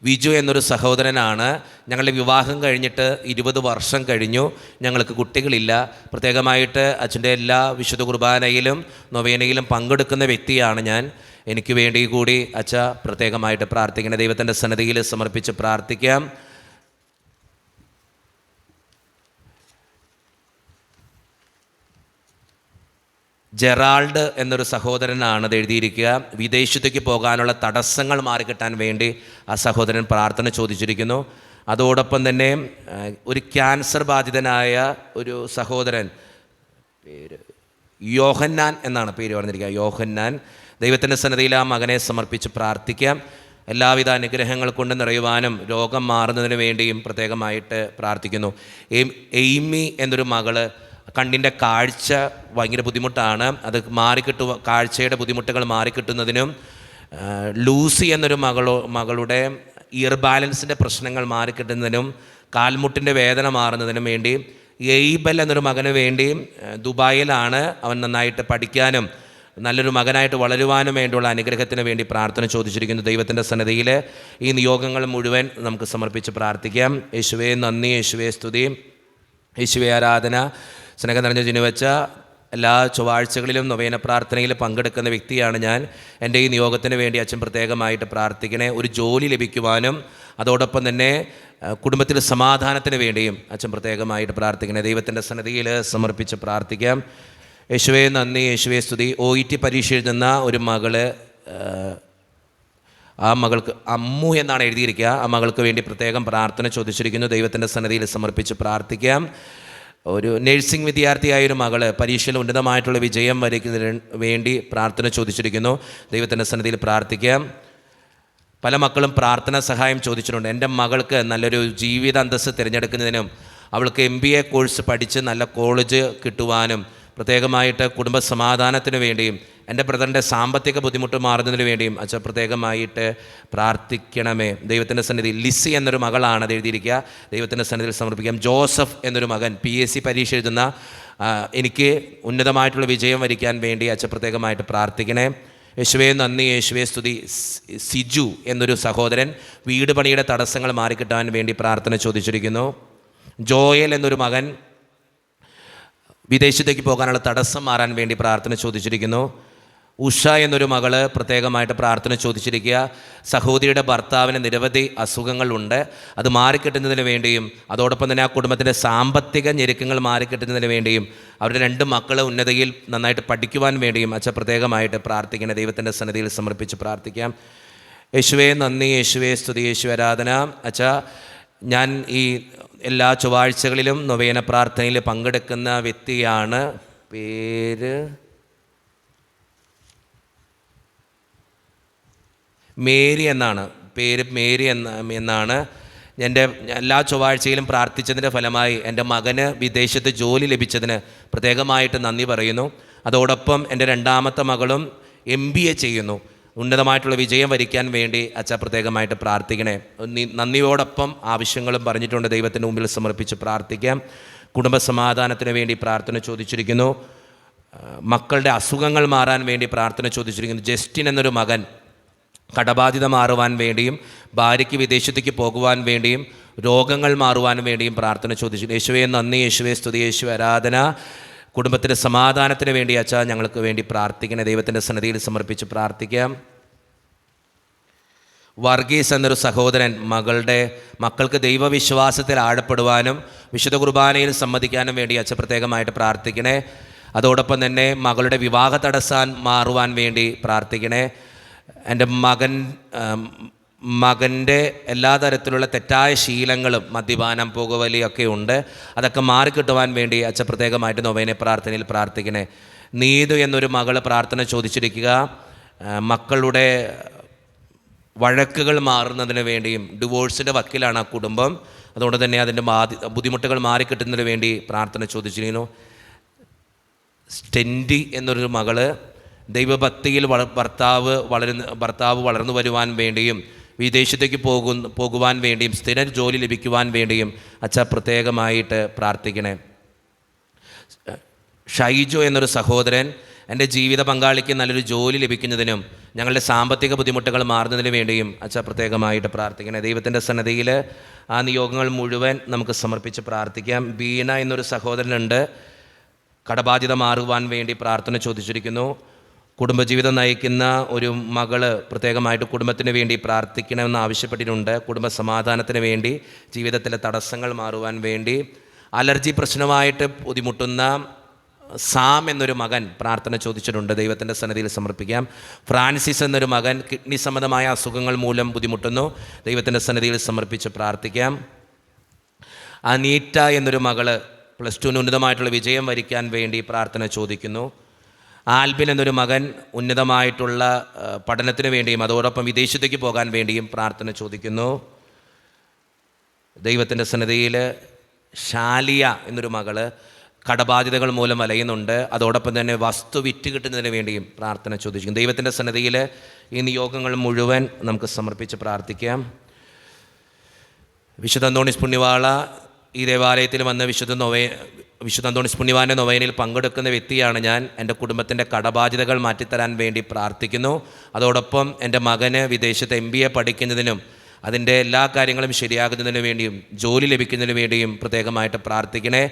വിജു എന്നൊരു സഹോദരനാണ്, ഞങ്ങളുടെ വിവാഹം കഴിഞ്ഞിട്ട് 20 വർഷം കഴിഞ്ഞു, ഞങ്ങൾക്ക് കുട്ടികളില്ല. പ്രത്യേകമായിട്ട് അച്ഛൻ്റെ എല്ലാ വിശുദ്ധ കുർബാനയിലും നൊവേനയിലും പങ്കെടുക്കുന്ന വ്യക്തിയാണ് ഞാൻ. എനിക്ക് വേണ്ടി കൂടി അച്ഛ പ്രത്യേകമായിട്ട് പ്രാർത്ഥിക്കണം. ദൈവത്തിൻ്റെ സന്നിധിയിൽ സമർപ്പിച്ച് പ്രാർത്ഥിക്കാം. ജെറാൾഡ് എന്നൊരു സഹോദരനാണ് ഇത് എഴുതിയിരിക്കുക. വിദേശത്തേക്ക് പോകാനുള്ള തടസ്സങ്ങൾ മാറിക്കിട്ടാൻ വേണ്ടി ആ സഹോദരൻ പ്രാർത്ഥന ചോദിച്ചിരിക്കുന്നു. അതോടൊപ്പം തന്നെ ഒരു ക്യാൻസർ ബാധിതനായ ഒരു സഹോദരൻ, പേര് യോഹന്നാൻ എന്നാണ് പേര് പറഞ്ഞിരിക്കുക, യോഹന്നാൻ. ദൈവത്തിൻ്റെ സന്നിധിയിൽ ആ മകനെ സമർപ്പിച്ച് പ്രാർത്ഥിക്കാം. എല്ലാവിധ അനുഗ്രഹങ്ങൾ കൊണ്ട് നിറയുവാനും രോഗം മാറുന്നതിന് വേണ്ടിയും പ്രത്യേകമായിട്ട് പ്രാർത്ഥിക്കുന്നു. എയ്മി എന്നൊരു മകള്, കണ്ണിൻ്റെ കാഴ്ച ഭയങ്കര ബുദ്ധിമുട്ടാണ്, അത് കാഴ്ചയുടെ ബുദ്ധിമുട്ടുകൾ മാറിക്കിട്ടുന്നതിനും ലൂസി എന്നൊരു മകളുടെ ഇയർ ബാലൻസിൻ്റെ പ്രശ്നങ്ങൾ മാറിക്കിട്ടുന്നതിനും കാൽമുട്ടിൻ്റെ വേദന മാറുന്നതിനും വേണ്ടി എയ്ബൽ എന്നൊരു മകന് വേണ്ടി ദുബായിലാണ്, അവൻ നന്നായിട്ട് പഠിക്കാനും നല്ലൊരു മകനായിട്ട് വളരുവാനും വേണ്ടിയുള്ള അനുഗ്രഹത്തിന് വേണ്ടി പ്രാർത്ഥന ചോദിച്ചിരിക്കുന്നു. ദൈവത്തിൻ്റെ സന്നിധിയിൽ ഈ നിയോഗങ്ങൾ മുഴുവൻ നമുക്ക് സമർപ്പിച്ച് പ്രാർത്ഥിക്കാം. യേശുവേ നന്ദി, യേശുവേ സ്തുതി, യേശുവേ ആരാധന. സ്നേഹം നിറഞ്ഞ ജിനുവച്ച എല്ലാ ചൊവ്വാഴ്ചകളിലും നൊവേന പ്രാർത്ഥനയിൽ പങ്കെടുക്കുന്ന വ്യക്തിയാണ് ഞാൻ. എൻ്റെ ഈ നിയോഗത്തിന് വേണ്ടി അച്ഛൻ പ്രത്യേകമായിട്ട് പ്രാർത്ഥിക്കണേ. ഒരു ജോലി ലഭിക്കുവാനും അതോടൊപ്പം തന്നെ കുടുംബത്തിൽ സമാധാനത്തിന് വേണ്ടിയും അച്ഛൻ പ്രത്യേകമായിട്ട് പ്രാർത്ഥിക്കണേ. ദൈവത്തിൻ്റെ സന്നിധിയിൽ സമർപ്പിച്ച് പ്രാർത്ഥിക്കാം. യേശുവേ നന്ദി, യേശുവേ സ്തുതി. OET പരീക്ഷ എഴുതുന്ന ഒരു മകള്, ആ മകൾക്ക് അമ്മു എന്നാണ് എഴുതിയിരിക്കുക. ആ മകൾക്ക് വേണ്ടി പ്രത്യേകം പ്രാർത്ഥന ചോദിച്ചിരിക്കുന്നു. ദൈവത്തിൻ്റെ സന്നിധിയിൽ സമർപ്പിച്ച് പ്രാർത്ഥിക്കാം. ഒരു നഴ്സിംഗ് വിദ്യാർത്ഥിയായൊരു മകൾ പരീക്ഷയിൽ ഉന്നതമായിട്ടുള്ള വിജയം വരിക്കുന്നതിന് വേണ്ടി പ്രാർത്ഥന ചോദിച്ചിരിക്കുന്നു. ദൈവത്തിൻ്റെ സന്നിധിയിൽ പ്രാർത്ഥിക്കാം. പല മക്കളും പ്രാർത്ഥന സഹായം ചോദിച്ചിട്ടുണ്ട്. എൻ്റെ മകൾക്ക് നല്ലൊരു ജീവിത അന്തസ്സ് തിരഞ്ഞെടുക്കുന്നതിനും അവൾക്ക് MBA കോഴ്സ് പഠിച്ച് നല്ല കോളേജ് കിട്ടുവാനും പ്രത്യേകമായിട്ട് കുടുംബ സമാധാനത്തിന് വേണ്ടിയും എൻ്റെ ബ്രദറിൻ്റെ സാമ്പത്തിക ബുദ്ധിമുട്ട് മാറുന്നതിന് വേണ്ടിയും അച്ഛൻ പ്രത്യേകമായിട്ട് പ്രാർത്ഥിക്കണമേ. ദൈവത്തിൻ്റെ സന്നിധി ലിസി എന്നൊരു മകളാണ് അത് എഴുതിയിരിക്കുക. ദൈവത്തിൻ്റെ സന്നിധിയിൽ സമർപ്പിക്കാം. ജോസഫ് എന്നൊരു മകൻ PSC പരീക്ഷ എഴുതുന്ന എനിക്ക് ഉന്നതമായിട്ടുള്ള വിജയം വരിക്കാൻ വേണ്ടി അച്ഛൻ പ്രത്യേകമായിട്ട് പ്രാർത്ഥിക്കണേ. യേശുവേ നന്ദി, യേശുവേ സ്തുതി. സിജു എന്നൊരു സഹോദരൻ വീട് പണിയുടെ തടസ്സങ്ങൾ മാറിക്കിട്ടാൻ വേണ്ടി പ്രാർത്ഥന ചോദിച്ചിരിക്കുന്നു. ജോയൽ എന്നൊരു മകൻ വിദേശത്തേക്ക് പോകാനുള്ള തടസ്സം മാറാൻ വേണ്ടി പ്രാർത്ഥന ചോദിച്ചിരിക്കുന്നു. ഉഷ എന്നൊരു മകള് പ്രത്യേകമായിട്ട് പ്രാർത്ഥന ചോദിച്ചിരിക്കുക. സഹോദരിയുടെ ഭർത്താവിന് നിരവധി അസുഖങ്ങളുണ്ട്, അത് മാറിക്കിട്ടുന്നതിന് വേണ്ടിയും അതോടൊപ്പം തന്നെ ആ കുടുംബത്തിൻ്റെ സാമ്പത്തിക ഞെരുക്കങ്ങൾ മാറിക്കിട്ടുന്നതിന് വേണ്ടിയും അവരുടെ 2 മക്കൾ ഉന്നതയിൽ നന്നായിട്ട് പഠിക്കുവാൻ വേണ്ടിയും അച്ഛൻ പ്രത്യേകമായിട്ട് പ്രാർത്ഥിക്കണം. ദൈവത്തിൻ്റെ സന്നിധിയിൽ സമർപ്പിച്ച് പ്രാർത്ഥിക്കാം. യേശുവേ നന്ദി, യേശുവേ സ്തുതി, യേശു ആരാധന. അച്ഛാ, ഞാൻ ഈ എല്ലാ ചൊവ്വാഴ്ചകളിലും നൊവേന പ്രാർത്ഥനയിൽ പങ്കെടുക്കുന്ന വ്യക്തിയാണ്. പേര് മേരി എന്നാണ്. എന്നാണ്. എൻ്റെ എല്ലാ ചൊവ്വാഴ്ചയിലും പ്രാർത്ഥിച്ചതിൻ്റെ ഫലമായി എൻ്റെ മകന് വിദേശത്ത് ജോലി ലഭിച്ചതിന് പ്രത്യേകമായിട്ട് നന്ദി പറയുന്നു. അതോടൊപ്പം എൻ്റെ 2ാമത്തെ മകളും MBA ചെയ്യുന്നു. ഉന്നതമായിട്ടുള്ള വിജയം വരിക്കാൻ വേണ്ടി അച്ഛാ പ്രത്യേകമായിട്ട് പ്രാർത്ഥിക്കണേ. നന്ദിയോടൊപ്പം ആവശ്യങ്ങളും പറഞ്ഞിട്ടുണ്ട്. ദൈവത്തിൻ്റെ മുമ്പിൽ സമർപ്പിച്ച് പ്രാർത്ഥിക്കാം. കുടുംബ സമാധാനത്തിന് വേണ്ടി പ്രാർത്ഥന ചോദിച്ചിരിക്കുന്നു. മക്കളുടെ അസുഖങ്ങൾ മാറാൻ വേണ്ടി പ്രാർത്ഥന ചോദിച്ചിരിക്കുന്നു. ജസ്റ്റിൻ എന്നൊരു മകൻ കടബാധ്യത മാറുവാൻ വേണ്ടിയും ഭാര്യയ്ക്ക് വിദേശത്തേക്ക് പോകുവാൻ വേണ്ടിയും രോഗങ്ങൾ മാറുവാൻ വേണ്ടിയും പ്രാർത്ഥന ചോദിച്ചു. യേശുവേ നന്ദി, യേശുവേ സ്തുതി, യേശു ആരാധന. കുടുംബത്തിൻ്റെ സമാധാനത്തിന് വേണ്ടി അച്ഛാ ഞങ്ങൾക്ക് വേണ്ടി പ്രാർത്ഥിക്കണേ. ദൈവത്തിൻ്റെ സന്നിധിയിൽ സമർപ്പിച്ച് പ്രാർത്ഥിക്കാം. വർഗീസ് എന്നൊരു സഹോദരൻ മക്കൾക്ക് ദൈവവിശ്വാസത്തിൽ ആഴപ്പെടുവാനും വിശുദ്ധ കുർബാനയിൽ സംബന്ധിക്കാനും വേണ്ടി അച്ഛൻ പ്രത്യേകമായിട്ട് പ്രാർത്ഥിക്കണേ. അതോടൊപ്പം തന്നെ മകളുടെ വിവാഹ തടസ്സാൻ മാറുവാൻ വേണ്ടി പ്രാർത്ഥിക്കണേ. എൻ്റെ മകൻ്റെ എല്ലാ തരത്തിലുള്ള തെറ്റായ ശീലങ്ങളും മദ്യപാനം, പുകവലിയൊക്കെ ഉണ്ട്, അതൊക്കെ മാറിക്കിട്ടുവാൻ വേണ്ടി അച്ഛൻ പ്രത്യേകമായിട്ട് നൊവേന പ്രാർത്ഥനയിൽ പ്രാർത്ഥിക്കണേ. നീതു എന്നൊരു മകൾ പ്രാർത്ഥന ചോദിച്ചിരിക്കുക. മക്കളുടെ വഴക്കുകൾ മാറുന്നതിന് വേണ്ടിയും ഡിവോഴ്സിൻ്റെ വക്കിലാണ് ആ കുടുംബം, അതുകൊണ്ട് തന്നെ അതിൻ്റെ ബുദ്ധിമുട്ടുകൾ മാറിക്കിട്ടുന്നതിന് വേണ്ടി പ്രാർത്ഥന ചോദിച്ചിരിക്കുന്നു. സ്റ്റെൻഡി എന്നൊരു മകള് ദൈവഭക്തിയിൽ ഭർത്താവ് വളർന്നു വരുവാൻ വേണ്ടിയും വിദേശത്തേക്ക് പോകുവാൻ വേണ്ടിയും സ്ഥിര ജോലി ലഭിക്കുവാൻ വേണ്ടിയും അച്ഛാ പ്രത്യേകമായിട്ട് പ്രാർത്ഥിക്കണേ. ഷൈജോ എന്നൊരു സഹോദരൻ എൻ്റെ ജീവിത പങ്കാളിക്ക് നല്ലൊരു ജോലി ലഭിക്കുന്നതിനും ഞങ്ങളുടെ സാമ്പത്തിക ബുദ്ധിമുട്ടുകൾ മാറുന്നതിന് വേണ്ടിയും അച്ഛാ പ്രത്യേകമായിട്ട് പ്രാർത്ഥിക്കണേ. ദൈവത്തിൻ്റെ സന്നിധിയിൽ ആ നിയോഗങ്ങൾ മുഴുവൻ നമുക്ക് സമർപ്പിച്ച് പ്രാർത്ഥിക്കാം. ബീന എന്നൊരു സഹോദരനുണ്ട്, കടബാധ്യത മാറുവാൻ വേണ്ടി പ്രാർത്ഥന ചോദിച്ചിരിക്കുന്നു. കുടുംബജീവിതം നയിക്കുന്ന ഒരു മകള് പ്രത്യേകമായിട്ട് കുടുംബത്തിന് വേണ്ടി പ്രാർത്ഥിക്കണമെന്ന് ആവശ്യപ്പെട്ടിട്ടുണ്ട്. കുടുംബ സമാധാനത്തിന് വേണ്ടി, ജീവിതത്തിലെ തടസ്സങ്ങൾ മാറുവാൻ വേണ്ടി. അലർജി പ്രശ്നമായിട്ട് ബുദ്ധിമുട്ടുന്ന സാം എന്നൊരു മകൻ പ്രാർത്ഥന ചോദിച്ചിട്ടുണ്ട്. ദൈവത്തിൻ്റെ സന്നിധിയിൽ സമർപ്പിക്കാം. ഫ്രാൻസിസ് എന്നൊരു മകൻ കിഡ്നി സംബന്ധമായ അസുഖങ്ങൾ മൂലം ബുദ്ധിമുട്ടുന്നു. ദൈവത്തിൻ്റെ സന്നിധിയിൽ സമർപ്പിച്ച് പ്രാർത്ഥിക്കാം. അനീറ്റ എന്നൊരു മകള് +2 ഉന്നതമായിട്ടുള്ള വിജയം വരിക്കാൻ വേണ്ടി പ്രാർത്ഥന ചോദിക്കുന്നു. ആൽബിൻ എന്നൊരു മകൻ ഉന്നതമായിട്ടുള്ള പഠനത്തിന് വേണ്ടിയും അതോടൊപ്പം വിദേശത്തേക്ക് പോകാൻ വേണ്ടിയും പ്രാർത്ഥന ചോദിക്കുന്നു. ദൈവത്തിൻ്റെ സന്നിധിയിൽ ഷാലിയ എന്നൊരു മകള് കടബാധ്യതകൾ മൂലം വലയുന്നുണ്ട്, അതോടൊപ്പം തന്നെ വസ്തു വിറ്റ് കിട്ടുന്നതിന് വേണ്ടിയും പ്രാർത്ഥന ചോദിക്കുന്നു. ദൈവത്തിൻ്റെ സന്നിധിയിൽ ഈ നിയോഗങ്ങൾ മുഴുവൻ നമുക്ക് സമർപ്പിച്ച് പ്രാർത്ഥിക്കാം. വിശുദ്ധ അന്തോണീസ് പുണ്യവാള ഈ ദേവാലയത്തിൽ വന്ന് വിശുദ്ധ അന്തോണീസ് പുണ്യവാൻ്റെ നൊവേനയിൽ പങ്കെടുക്കുന്ന വ്യക്തിയാണ് ഞാൻ. എൻ്റെ കുടുംബത്തിൻ്റെ കടബാധ്യതകൾ മാറ്റിത്തരാൻ വേണ്ടി പ്രാർത്ഥിക്കുന്നു. അതോടൊപ്പം എൻ്റെ മകന് വിദേശത്ത് MBA പഠിക്കുന്നതിനും അതിൻ്റെ എല്ലാ കാര്യങ്ങളും ശരിയാകുന്നതിന് വേണ്ടിയും ജോലി ലഭിക്കുന്നതിന് വേണ്ടിയും പ്രത്യേകമായിട്ട് പ്രാർത്ഥിക്കണേ.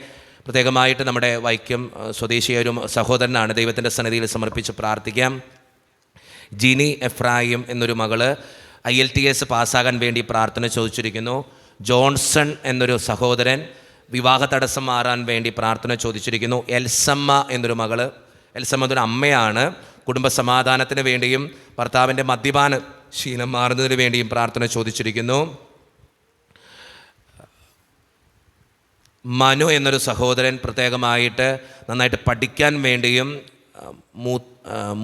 പ്രത്യേകമായിട്ട് നമ്മുടെ വൈക്കം സ്വദേശിയായ ഒരു സഹോദരനാണ്. ദൈവത്തിൻ്റെ സന്നിധിയിൽ സമർപ്പിച്ച് പ്രാർത്ഥിക്കാം. ജിനി എഫ്രായിം എന്നൊരു മകള് IELTS പാസ്സാകാൻ വേണ്ടി പ്രാർത്ഥന ചോദിച്ചിരിക്കുന്നു. ജോൺസൺ എന്നൊരു സഹോദരൻ വിവാഹ തടസ്സം മാറാൻ വേണ്ടി പ്രാർത്ഥന ചോദിച്ചിരിക്കുന്നു. എൽസമ്മ എന്നൊരു മകള്, എൽസമ്മ എന്നൊരു അമ്മയാണ്, കുടുംബ സമാധാനത്തിന് വേണ്ടിയും ഭർത്താവിൻ്റെ മദ്യപാന ശീലം മാറുന്നതിന് വേണ്ടിയും പ്രാർത്ഥന ചോദിച്ചിരിക്കുന്നു. മനു എന്നൊരു സഹോദരൻ പ്രത്യേകമായിട്ട് നന്നായിട്ട് പഠിക്കാൻ വേണ്ടിയും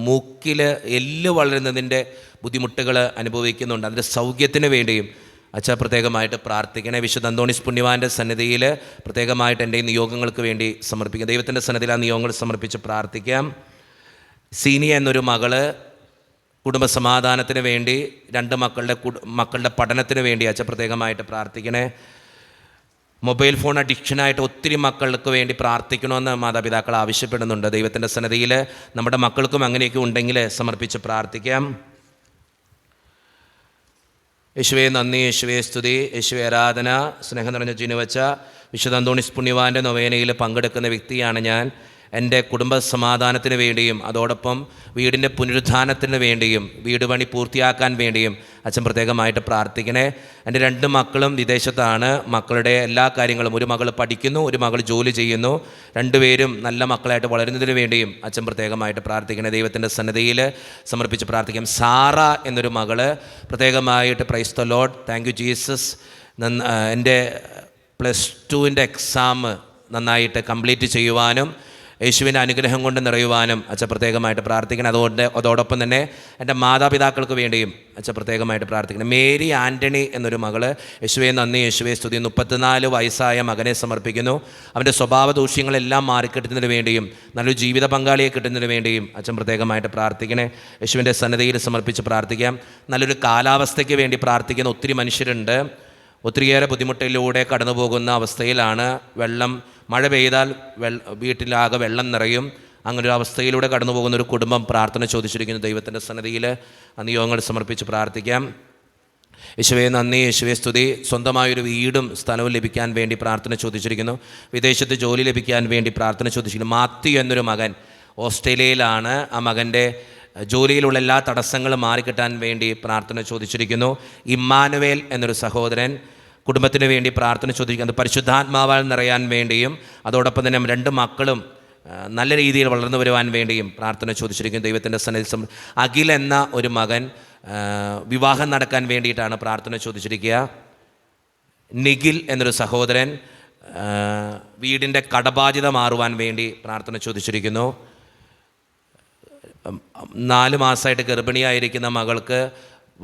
മൂക്കിൽ എല്ല് വളരുന്നതിൻ്റെ ബുദ്ധിമുട്ടുകൾ അനുഭവിക്കുന്നുണ്ട്. അതിൻ്റെ സൗഖ്യത്തിന് വേണ്ടിയും അച്ഛാ പ്രത്യേകമായിട്ട് പ്രാർത്ഥിക്കണേ. വിശുദ്ധ അന്തോണീസ് പുണ്യവാൻ്റെ സന്നിധിയിൽ പ്രത്യേകമായിട്ട് എൻ്റെ ഈ നിയോഗങ്ങൾക്ക് വേണ്ടി സമർപ്പിക്കാം. ദൈവത്തിൻ്റെ സന്നിധിയിൽ ആ നിയോഗങ്ങൾ സമർപ്പിച്ച് പ്രാർത്ഥിക്കാം. സീനിയ എന്നൊരു മകള് കുടുംബസമാധാനത്തിന് വേണ്ടി, 2 മക്കളുടെ പഠനത്തിന് വേണ്ടി അച്ഛാ പ്രത്യേകമായിട്ട് പ്രാർത്ഥിക്കണേ. മൊബൈൽ ഫോൺ അഡിക്ഷനായിട്ട് ഒത്തിരി മക്കൾക്ക് വേണ്ടി പ്രാർത്ഥിക്കണമെന്ന് മാതാപിതാക്കൾ ആവശ്യപ്പെടുന്നുണ്ട്. ദൈവത്തിൻ്റെ സന്നിധിയിൽ നമ്മുടെ മക്കൾക്കും അങ്ങനെയൊക്കെ ഉണ്ടെങ്കിൽ സമർപ്പിച്ച് പ്രാർത്ഥിക്കാം. യേശുവേ നന്ദി, യേശുവേ സ്തുതി, യേശുവേ ആരാധന. സ്നേഹം നിറഞ്ഞ ജിനുവച്ച വിശുദ്ധ അന്തോണീസ് പുണ്യവാൻ്റെ നൊവേനയിൽ പങ്കെടുക്കുന്ന വ്യക്തിയാണ് ഞാൻ. എൻ്റെ കുടുംബ സമാധാനത്തിന് വേണ്ടിയും അതോടൊപ്പം വീടിൻ്റെ പുനരുദ്ധാനത്തിന് വേണ്ടിയും വീട് പണി പൂർത്തിയാക്കാൻ വേണ്ടിയും അച്ഛൻ പ്രത്യേകമായിട്ട് പ്രാർത്ഥിക്കണേ. എൻ്റെ 2 മക്കളും വിദേശത്താണ്. മക്കളുടെ എല്ലാ കാര്യങ്ങളും, ഒരു മകൾ പഠിക്കുന്നു, ഒരു മകൾ ജോലി ചെയ്യുന്നു. 2 പേരും നല്ല മക്കളായിട്ട് വളരുന്നതിന് വേണ്ടിയും അച്ഛൻ പ്രത്യേകമായിട്ട് പ്രാർത്ഥിക്കണേ. ദൈവത്തിൻ്റെ സന്നിധിയിൽ സമർപ്പിച്ച് പ്രാർത്ഥിക്കാം. സാറ എന്നൊരു മകള് പ്രത്യേകമായിട്ട് praise the Lord, thank you Jesus, എൻ്റെ +2 എക്സാം നന്നായിട്ട് കംപ്ലീറ്റ് ചെയ്യുവാനും യേശുവിൻ്റെ അനുഗ്രഹം കൊണ്ട് നിറയുവാനും അച്ഛൻ പ്രത്യേകമായിട്ട് പ്രാർത്ഥിക്കണം. അതോടൊപ്പം തന്നെ എൻ്റെ മാതാപിതാക്കൾക്ക് വേണ്ടിയും അച്ഛൻ പ്രത്യേകമായിട്ട് പ്രാർത്ഥിക്കണം. മേരി ആൻ്റണി എന്നൊരു മകള് യേശുവേ നന്ദി, യേശുവേ സ്തുതി, 34 വയസ്സായ മകനെ സമർപ്പിക്കുന്നു. അവൻ്റെ സ്വഭാവ ദൂഷ്യങ്ങളെല്ലാം മാറിക്കിട്ടുന്നതിന് വേണ്ടിയും നല്ലൊരു ജീവിത പങ്കാളിയെ കിട്ടുന്നതിന് വേണ്ടിയും അച്ഛൻ പ്രത്യേകമായിട്ട് പ്രാർത്ഥിക്കണേ. യേശുവിൻ്റെ സന്നിധിയിൽ സമർപ്പിച്ച് പ്രാർത്ഥിക്കാം. നല്ലൊരു കാലാവസ്ഥയ്ക്ക് വേണ്ടി പ്രാർത്ഥിക്കുന്ന ഒത്തിരി മനുഷ്യരുണ്ട്. ഒത്തിരിയേറെ ബുദ്ധിമുട്ടിലൂടെ കടന്നു പോകുന്ന അവസ്ഥയിലാണ്. മഴ പെയ്താൽ വീട്ടിലാകെ വെള്ളം നിറയും. അങ്ങനൊരു അവസ്ഥയിലൂടെ കടന്നു പോകുന്ന ഒരു കുടുംബം പ്രാർത്ഥന ചോദിച്ചിരിക്കുന്നു. ദൈവത്തിൻ്റെ സന്നിധിയിൽ നിയോഗങ്ങൾ സമർപ്പിച്ച് പ്രാർത്ഥിക്കാം. യേശുവേ നന്ദി, യേശുവേ സ്തുതി. സ്വന്തമായൊരു വീടും സ്ഥലവും ലഭിക്കാൻ വേണ്ടി പ്രാർത്ഥന ചോദിച്ചിരിക്കുന്നു. വിദേശത്ത് ജോലി ലഭിക്കാൻ വേണ്ടി പ്രാർത്ഥന ചോദിച്ചിരിക്കുന്നു. മാത്യു എന്നൊരു മകൻ ഓസ്ട്രേലിയയിലാണ്. ആ മകൻ്റെ ജോലിയിലുള്ള എല്ലാ തടസ്സങ്ങളും മാറിക്കിട്ടാൻ വേണ്ടി പ്രാർത്ഥന ചോദിച്ചിരിക്കുന്നു. ഇമ്മാനുവേൽ എന്നൊരു സഹോദരൻ കുടുംബത്തിന് വേണ്ടി പ്രാർത്ഥന ചോദിക്കുന്നത് പരിശുദ്ധാത്മാവാൽ നിറയാൻ വേണ്ടിയും അതോടൊപ്പം തന്നെ 2 മക്കളും നല്ല രീതിയിൽ വളർന്നു വരുവാൻ വേണ്ടിയും പ്രാർത്ഥന ചോദിച്ചിരിക്കുന്നു. ദൈവത്തിൻ്റെ സന്നിധിയിൽ അഖിൽ എന്ന ഒരു മകൻ വിവാഹം നടക്കാൻ വേണ്ടിയിട്ടാണ് പ്രാർത്ഥന ചോദിച്ചിരിക്കുക. നിഖിൽ എന്നൊരു സഹോദരൻ വീടിൻ്റെ കടബാധ്യത മാറുവാൻ വേണ്ടി പ്രാർത്ഥന ചോദിച്ചിരിക്കുന്നു. 4 മാസമായിട്ട് ഗർഭിണിയായിരിക്കുന്ന മകൾക്ക്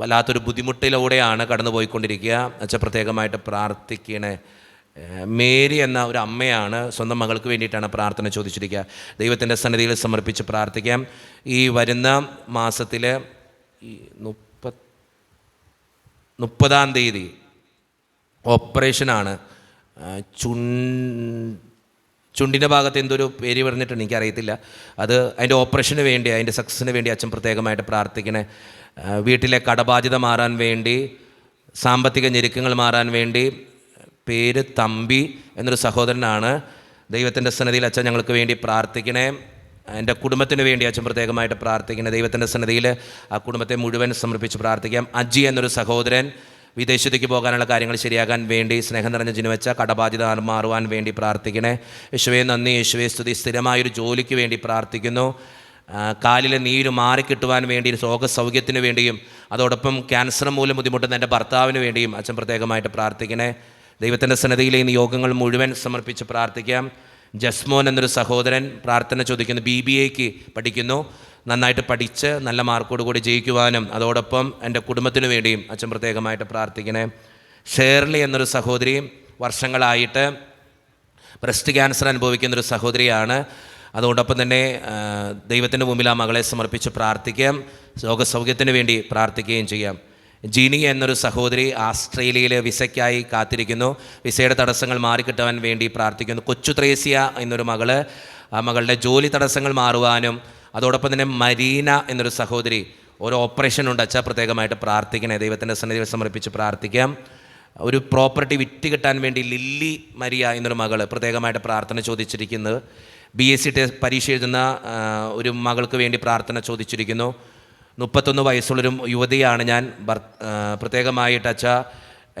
വല്ലാത്തൊരു ബുദ്ധിമുട്ടിലൂടെയാണ് കടന്നു പോയിക്കൊണ്ടിരിക്കുക. അച്ഛൻ പ്രത്യേകമായിട്ട് പ്രാർത്ഥിക്കണേ. മേരി എന്ന ഒരു അമ്മയാണ്, സ്വന്തം മകൾക്ക് വേണ്ടിയിട്ടാണ് പ്രാർത്ഥന ചോദിച്ചിരിക്കുക. ദൈവത്തിൻ്റെ സന്നിധിയിൽ സമർപ്പിച്ച് പ്രാർത്ഥിക്കാം. ഈ വരുന്ന മാസത്തിൽ 30-ാം തീയതി ഓപ്പറേഷനാണ്. ചുണ്ടിൻ്റെ ഭാഗത്ത് എന്തൊരു പേര് പറഞ്ഞിട്ടുണ്ട്, എനിക്കറിയത്തില്ല. അതിൻ്റെ ഓപ്പറേഷന് വേണ്ടി, അതിൻ്റെ സക്സസിന് വേണ്ടി അച്ഛൻ പ്രത്യേകമായിട്ട് പ്രാർത്ഥിക്കണേ. വീട്ടിലെ കടബാധ്യത മാറാൻ വേണ്ടി, സാമ്പത്തിക ഞെരുക്കങ്ങൾ മാറാൻ വേണ്ടി. പേര് തമ്പി എന്നൊരു സഹോദരനാണ്. ദൈവത്തിൻ്റെ സന്നിധിയിൽ അച്ഛൻ ഞങ്ങൾക്ക് വേണ്ടി പ്രാർത്ഥിക്കണേ. എൻ്റെ കുടുംബത്തിന് വേണ്ടി അച്ഛൻ പ്രത്യേകമായിട്ട് പ്രാർത്ഥിക്കണേ. ദൈവത്തിൻ്റെ സന്നിധിയിൽ ആ കുടുംബത്തെ മുഴുവൻ സമർപ്പിച്ച് പ്രാർത്ഥിക്കാം. അജി എന്നൊരു സഹോദരൻ വിദേശത്തേക്ക് പോകാനുള്ള കാര്യങ്ങൾ ശരിയാകാൻ വേണ്ടി, സ്നേഹം നിറഞ്ഞ ജിനുവച്ച കടബാധ്യത മാറുവാൻ വേണ്ടി പ്രാർത്ഥിക്കണേ. യേശുവേ നന്ദി, യേശുവേ സ്തുതി. സ്ഥിരമായൊരു ജോലിക്ക് വേണ്ടി പ്രാർത്ഥിക്കുന്നു. കാലിലെ നീര് മാറിക്കിട്ടുവാൻ വേണ്ടി, രോഗസൗഖ്യത്തിന് വേണ്ടിയും അതോടൊപ്പം ക്യാൻസർ മൂലം ബുദ്ധിമുട്ടുന്ന എൻ്റെ ഭർത്താവിന് വേണ്ടിയും അച്ഛൻ പ്രത്യേകമായിട്ട് പ്രാർത്ഥിക്കണേ. ദൈവത്തിൻ്റെ സന്നിധിയിലെ ഈ യോഗങ്ങൾ മുഴുവൻ സമർപ്പിച്ച് പ്രാർത്ഥിക്കാം. ജസ്മോൻ എന്നൊരു സഹോദരൻ പ്രാർത്ഥന ചോദിക്കുന്നു. BBAക്ക് പഠിക്കുന്നു. നന്നായിട്ട് പഠിച്ച് നല്ല മാർക്കോടുകൂടി ജയിക്കുവാനും അതോടൊപ്പം എൻ്റെ കുടുംബത്തിന് വേണ്ടിയും അച്ഛൻ പ്രത്യേകമായിട്ട് പ്രാർത്ഥിക്കണേ. ഷേർലി എന്നൊരു സഹോദരി വർഷങ്ങളായിട്ട് ബ്രസ്റ്റ് ക്യാൻസർ അനുഭവിക്കുന്നൊരു സഹോദരിയാണ്. അതോടൊപ്പം തന്നെ ദൈവത്തിൻ്റെ മുമ്പിൽ ആ മകളെ സമർപ്പിച്ച് പ്രാർത്ഥിക്കാം. രോഗസൗഖ്യത്തിന് വേണ്ടി പ്രാർത്ഥിക്കുകയും ചെയ്യാം. ജിനി എന്നൊരു സഹോദരി ആസ്ട്രേലിയയിൽ വിസയ്ക്കായി കാത്തിരിക്കുന്നു. വിസയുടെ തടസ്സങ്ങൾ മാറിക്കിട്ടാൻ വേണ്ടി പ്രാർത്ഥിക്കുന്നു. കൊച്ചു ത്രേസ്യ എന്നൊരു മകള്, ആ മകളുടെ ജോലി തടസ്സങ്ങൾ മാറുവാനും അതോടൊപ്പം തന്നെ മരീന എന്നൊരു സഹോദരി ഒരു ഓപ്പറേഷൻ ഉണ്ട്. അച്ഛാ പ്രത്യേകമായിട്ട് പ്രാർത്ഥിക്കണേ. ദൈവത്തിൻ്റെ സന്നിധിയിൽ സമർപ്പിച്ച് പ്രാർത്ഥിക്കാം. ഒരു പ്രോപ്പർട്ടി വിറ്റ് കിട്ടാൻ വേണ്ടി ലില്ലി മരിയ എന്നൊരു മകൾ പ്രത്യേകമായിട്ട് പ്രാർത്ഥന ചോദിച്ചിരിക്കുന്നത്. BSc പരീക്ഷ എഴുതുന്ന ഒരു മകൾക്ക് വേണ്ടി പ്രാർത്ഥന ചോദിച്ചിരിക്കുന്നു. 31 വയസ്സുള്ളൊരു യുവതിയാണ് ഞാൻ. പ്രത്യേകമായിട്ട് അച്ഛാ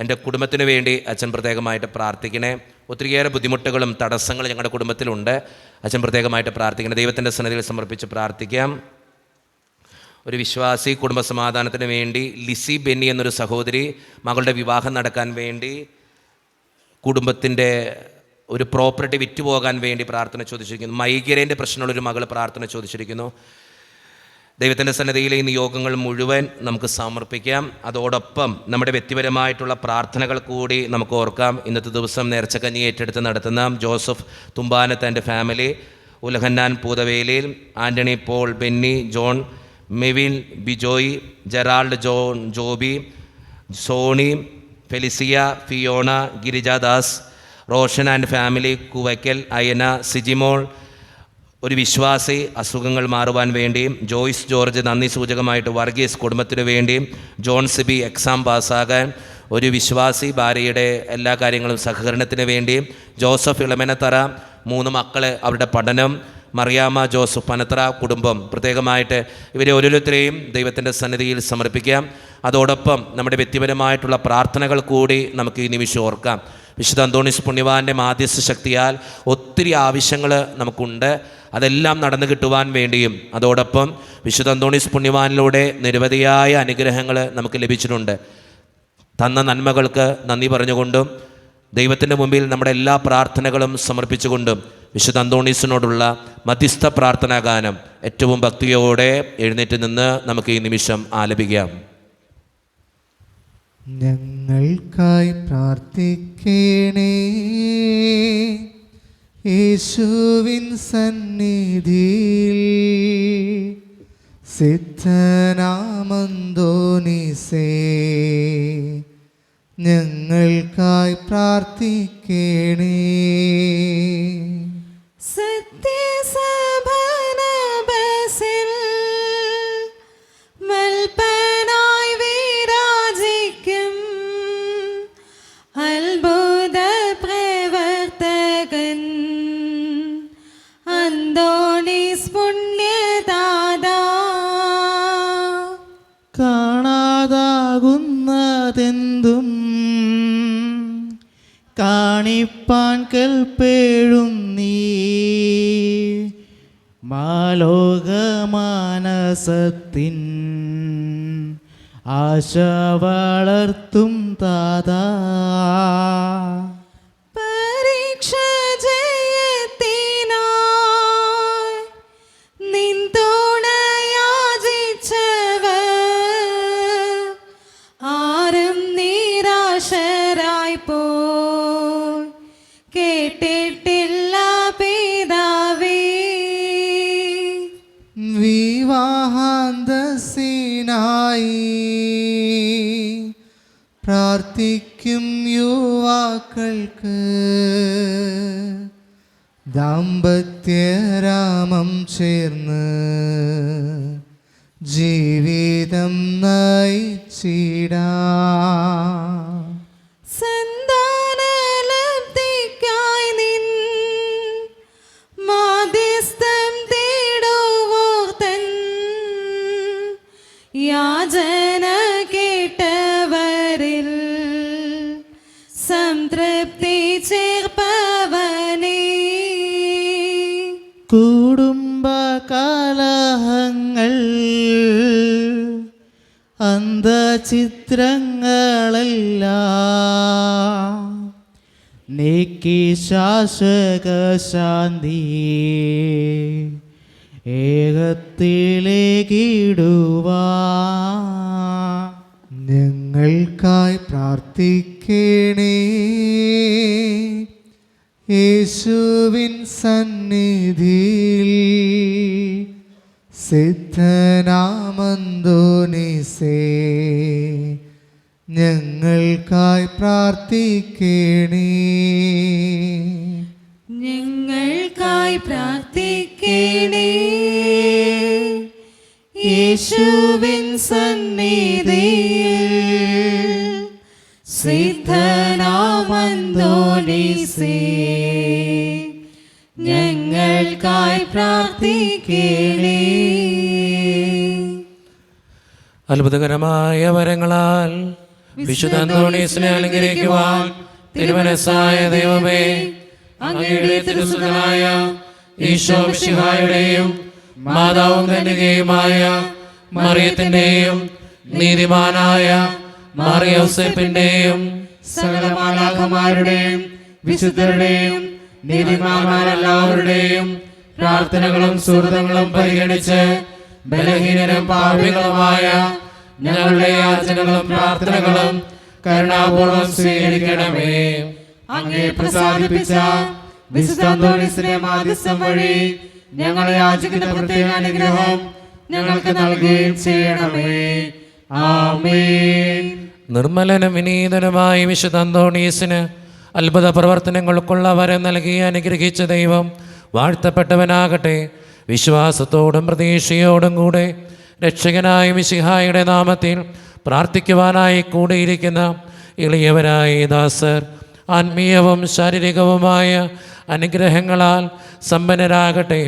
എൻ്റെ കുടുംബത്തിന് വേണ്ടി അച്ഛൻ പ്രത്യേകമായിട്ട് പ്രാർത്ഥിക്കണേ. ഒത്തിരിയേറെ ബുദ്ധിമുട്ടുകളും തടസ്സങ്ങളും ഞങ്ങളുടെ കുടുംബത്തിലുണ്ട്. അച്ഛൻ പ്രത്യേകമായിട്ട് പ്രാർത്ഥിക്കണേ. ദൈവത്തിൻ്റെ സന്നിധിയിൽ സമർപ്പിച്ച് പ്രാർത്ഥിക്കാം. ഒരു വിശ്വാസി കുടുംബസമാധാനത്തിന് വേണ്ടി ലിസി ബെന്നി എന്നൊരു സഹോദരി മകളുടെ വിവാഹം നടക്കാൻ വേണ്ടി കുടുംബത്തിൻ്റെ ഒരു പ്രോപ്പർട്ടി വിറ്റുപോകാൻ വേണ്ടി പ്രാർത്ഥന ചോദിച്ചിരിക്കുന്നു. മൈഗ്രൈൻ്റെ പ്രശ്നമുള്ളൊരു മകൾ പ്രാർത്ഥന ചോദിച്ചിരിക്കുന്നു. ദൈവത്തിൻ്റെ സന്നിധിയിലെ ഈ നിയോഗങ്ങൾ മുഴുവൻ നമുക്ക് സമർപ്പിക്കാം. അതോടൊപ്പം നമ്മുടെ വ്യക്തിപരമായിട്ടുള്ള പ്രാർത്ഥനകൾ കൂടി നമുക്ക് ഓർക്കാം. ഇന്നത്തെ ദിവസം നേർച്ചക്കഞ്ഞി ഏറ്റെടുത്ത് നടത്തുന്ന ജോസഫ് തുമ്പാനത്ത് ആൻഡ് ഫാമിലി, ഉലഹന്നാൻ പൂതവേലിയിൽ, ആൻ്റണി പോൾ, ബെന്നി, ജോൺ, മെവിൻ, ബിജോയ്, ജെറാൾഡ്, ജോൺ, ജോബി, സോണി, ഫെലിസിയ, ഫിയോണ, ഗിരിജാദാസ്, റോഷൻ ആൻഡ് ഫാമിലി, കുവയ്ക്കൽ, അയന, സിജിമോൾ, ഒരു വിശ്വാസി അസുഖങ്ങൾ മാറുവാൻ വേണ്ടിയും, ജോയ്സ് ജോർജ് നന്ദി സൂചകമായിട്ട് വർഗീസ് കുടുംബത്തിനു വേണ്ടിയും, ജോൺ സിബി എക്സാം പാസ്സാകാൻ, ഒരു വിശ്വാസി ഭാര്യയുടെ എല്ലാ കാര്യങ്ങളും സഹകരണത്തിന് വേണ്ടിയും, ജോസഫ് ഇളമനത്തറ 3 മക്കൾ അവരുടെ പഠനം, മറിയാമ്മ ജോസഫ് പനത്ര കുടുംബം, പ്രത്യേകമായിട്ട് ഇവരെ ഓരോരുത്തരെയും ദൈവത്തിൻ്റെ സന്നിധിയിൽ സമർപ്പിക്കാം. അതോടൊപ്പം നമ്മുടെ വ്യക്തിപരമായിട്ടുള്ള പ്രാർത്ഥനകൾ കൂടി നമുക്ക് ഈ നിമിഷം ഓർക്കാം. വിശുദ്ധ അന്തോണീസ് പുണ്യവാൻ്റെ മാധ്യസ്ഥ ശക്തിയാൽ ഒത്തിരി ആവശ്യങ്ങൾ നമുക്കുണ്ട്. അതെല്ലാം നടന്നു കിട്ടുവാൻ വേണ്ടിയും, അതോടൊപ്പം വിശുദ്ധ അന്തോണീസ് പുണ്യവാനിലൂടെ നിരവധിയായ അനുഗ്രഹങ്ങൾ നമുക്ക് ലഭിച്ചിട്ടുണ്ട്. തന്ന നന്മകൾക്ക് നന്ദി പറഞ്ഞുകൊണ്ടും ദൈവത്തിൻ്റെ മുമ്പിൽ നമ്മുടെ എല്ലാ പ്രാർത്ഥനകളും സമർപ്പിച്ചുകൊണ്ടും വിശുദ്ധ അന്തോണീസിനോടുള്ള മധ്യസ്ഥ പ്രാർത്ഥനാ ഗാനം ഏറ്റവും ഭക്തിയോടെ എഴുന്നേറ്റ് നിന്ന് നമുക്ക് ഈ നിമിഷം ആലപിക്കാം. ഞങ്ങൾക്കായി പ്രാർത്ഥിക്കണേ യേശുവിൻ സന്നിധിയിൽ, സിദ്ധനാമന്തോനീസേ ഞങ്ങൾക്കായി പ്രാർത്ഥിക്കണേ. സത്യസഭനബസിൽ മൽപ്പനായി വിരാജിക്കും അത്ഭുത പ്രവർത്തകൻ അന്തോണീസ് പുണ്യദാതാ. കാണാതാകുന്നതെന്തും കാണിപ്പാൻ കൽപ്പേഴും നീ, മാലോകമാനസത്തിൻ ആശ വളർത്തും താതാ. പരീക്ഷ ജയത്തിനായി നിൻ തുണയാചിച്ചവർ ആരും നിരാശരായി പോയി കേട്ടിട്ടില്ല പിതാവേ. വിവാഹാന്തസ്സിനായി പ്രാർത്ഥിക്കും യുവാക്കൾക്ക് ദാമ്പത്യരാമം ചേർന്ന് ജീവിതം നയിച്ചിടാം. സന്താനലബ്ധിക്കായി നിൻ മാധ്യസ്ഥം തേടുവോർ തൻ യാചന കേട്ടവരിൽ സംതൃപ്തി ചേർപ്പവനേ. കുടുംബ കലഹങ്ങൾ അന്ധചിത്രങ്ങളെല്ലാം നീക്കി ശാശ്വത ശാന്തി ഏകത്തിലേക്കിടുവാ. ഞങ്ങൾക്കായി പ്രാർത്ഥിക്കണേ യേശുവിൻ സന്നിധിയിൽ, സിദ്ധനാമന്തോനീസേ ഞങ്ങൾക്കായി പ്രാർത്ഥിക്കണേ. ഞങ്ങൾക്കായി പ്രാർത്ഥിക്കണേ യേശുവിൻ സന്നിധിയിൽ, സിദ്ധനാമന്തോനീസേ ഞങ്ങൾക്കായി പ്രാർത്ഥിക്കണേ. അത്ഭുതകരമായ വരങ്ങളാൽ വിശുദ്ധ അന്തോണീസിനെ അലങ്കരിക്കുവാൻ തിരുമനസ്സായ ദൈവമേ, അങ്ങയുടെ തിരുസുതനായ ഈശോ മിശിഹായുടെയും മാതാവും കന്യകയുമായ മറിയത്തിന്റെയും നീതിമാനായ മറിയ യോസേപ്പിന്റെയും സകല മാലാഖമാരുടെയും വിശുദ്ധരുടെയും നീതിമാന്മാരെല്ലാവരുടെയും പ്രാർത്ഥനകളും സുഹൃതങ്ങളും പരിഗണിച്ച് ബലഹീനരും പാപികളുമായ ഞങ്ങളുടെ യാചനകളും പ്രാർത്ഥനകളും കരുണാപൂർവ്വം സ്വീകരിക്കണമേ. അങ്ങേ പ്രസാദിപ്പിച്ച വിശുദ്ധ അന്തോണീസിന്റെ മാധ്യസ്ഥം വഴി ഞങ്ങൾ യാചിക്കുന്ന പ്രത്യേക അനുഗ്രഹം ഞങ്ങൾക്ക് നൽകുകയും ചെയ്യണമേ. ആമേൻ. നിർമ്മലനും വിനീതനുമായ വിശുദ്ധ അന്തോണീസിന് അത്ഭുത പ്രവർത്തനങ്ങൾക്കുള്ള വരം നൽകി അനുഗ്രഹിച്ച ദൈവം വാഴ്ത്തപ്പെട്ടവനാകട്ടെ. വിശ്വാസത്തോടും പ്രതീക്ഷയോടും കൂടെ രക്ഷകനായ മിശിഹായുടെ നാമത്തിൽ പ്രാർത്ഥിക്കുവാനായി കൂടിയിരിക്കുന്ന എളിയവരായ ദാസർ ആത്മീയവും ശാരീരികവുമായ അനുഗ്രഹങ്ങളാൽ സമ്പന്നരാകട്ടെ.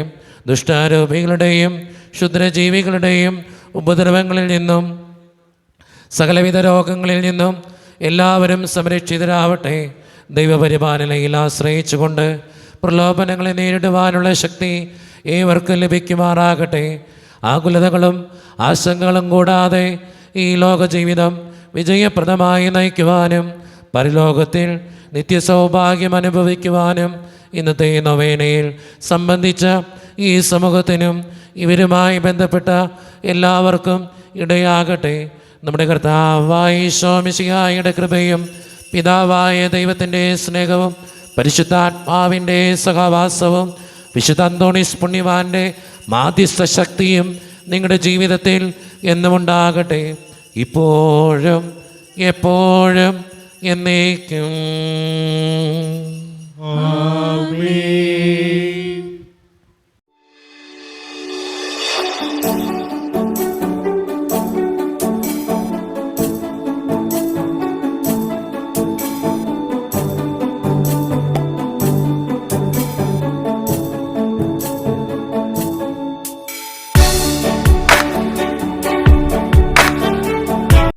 ദുഷ്ടാരൂപികളുടെയും ക്ഷുദ്രജീവികളുടെയും ഉപദ്രവങ്ങളിൽ നിന്നും സകലവിധ രോഗങ്ങളിൽ നിന്നും എല്ലാവരും സംരക്ഷിതരാവട്ടെ. ദൈവപരിപാലനയിൽ ആശ്രയിച്ചുകൊണ്ട് പ്രലോഭനങ്ങളെ നേരിടുവാനുള്ള ശക്തി ഏവർക്കും ലഭിക്കുമാറാകട്ടെ. ആകുലതകളും ആശങ്കകളും കൂടാതെ ഈ ലോക ജീവിതം വിജയപ്രദമായി നയിക്കുവാനും പരലോകത്തിൽ നിത്യസൗഭാഗ്യം അനുഭവിക്കുവാനും ഇന്നത്തെ നൊവേനയിൽ സംബന്ധിച്ച ഈ സമൂഹത്തിനും ഇവരുമായി ബന്ധപ്പെട്ട എല്ലാവർക്കും ഇടയാകട്ടെ. നമ്മുടെ കർത്താവായ ഈശോ മിശിഹായുടെ കൃപയും പിതാവായ ദൈവത്തിൻ്റെ സ്നേഹവും പരിശുദ്ധാത്മാവിൻ്റെ സഹവാസവും വിശുദ്ധ അന്തോണീസ് പുണ്യവാൻ്റെ മാധ്യസ്ഥ ശക്തിയും നിങ്ങളുടെ ജീവിതത്തിൽ എന്നുമുണ്ടാകട്ടെ, ഇപ്പോഴും എപ്പോഴും എന്നേക്കും. ആമേൻ.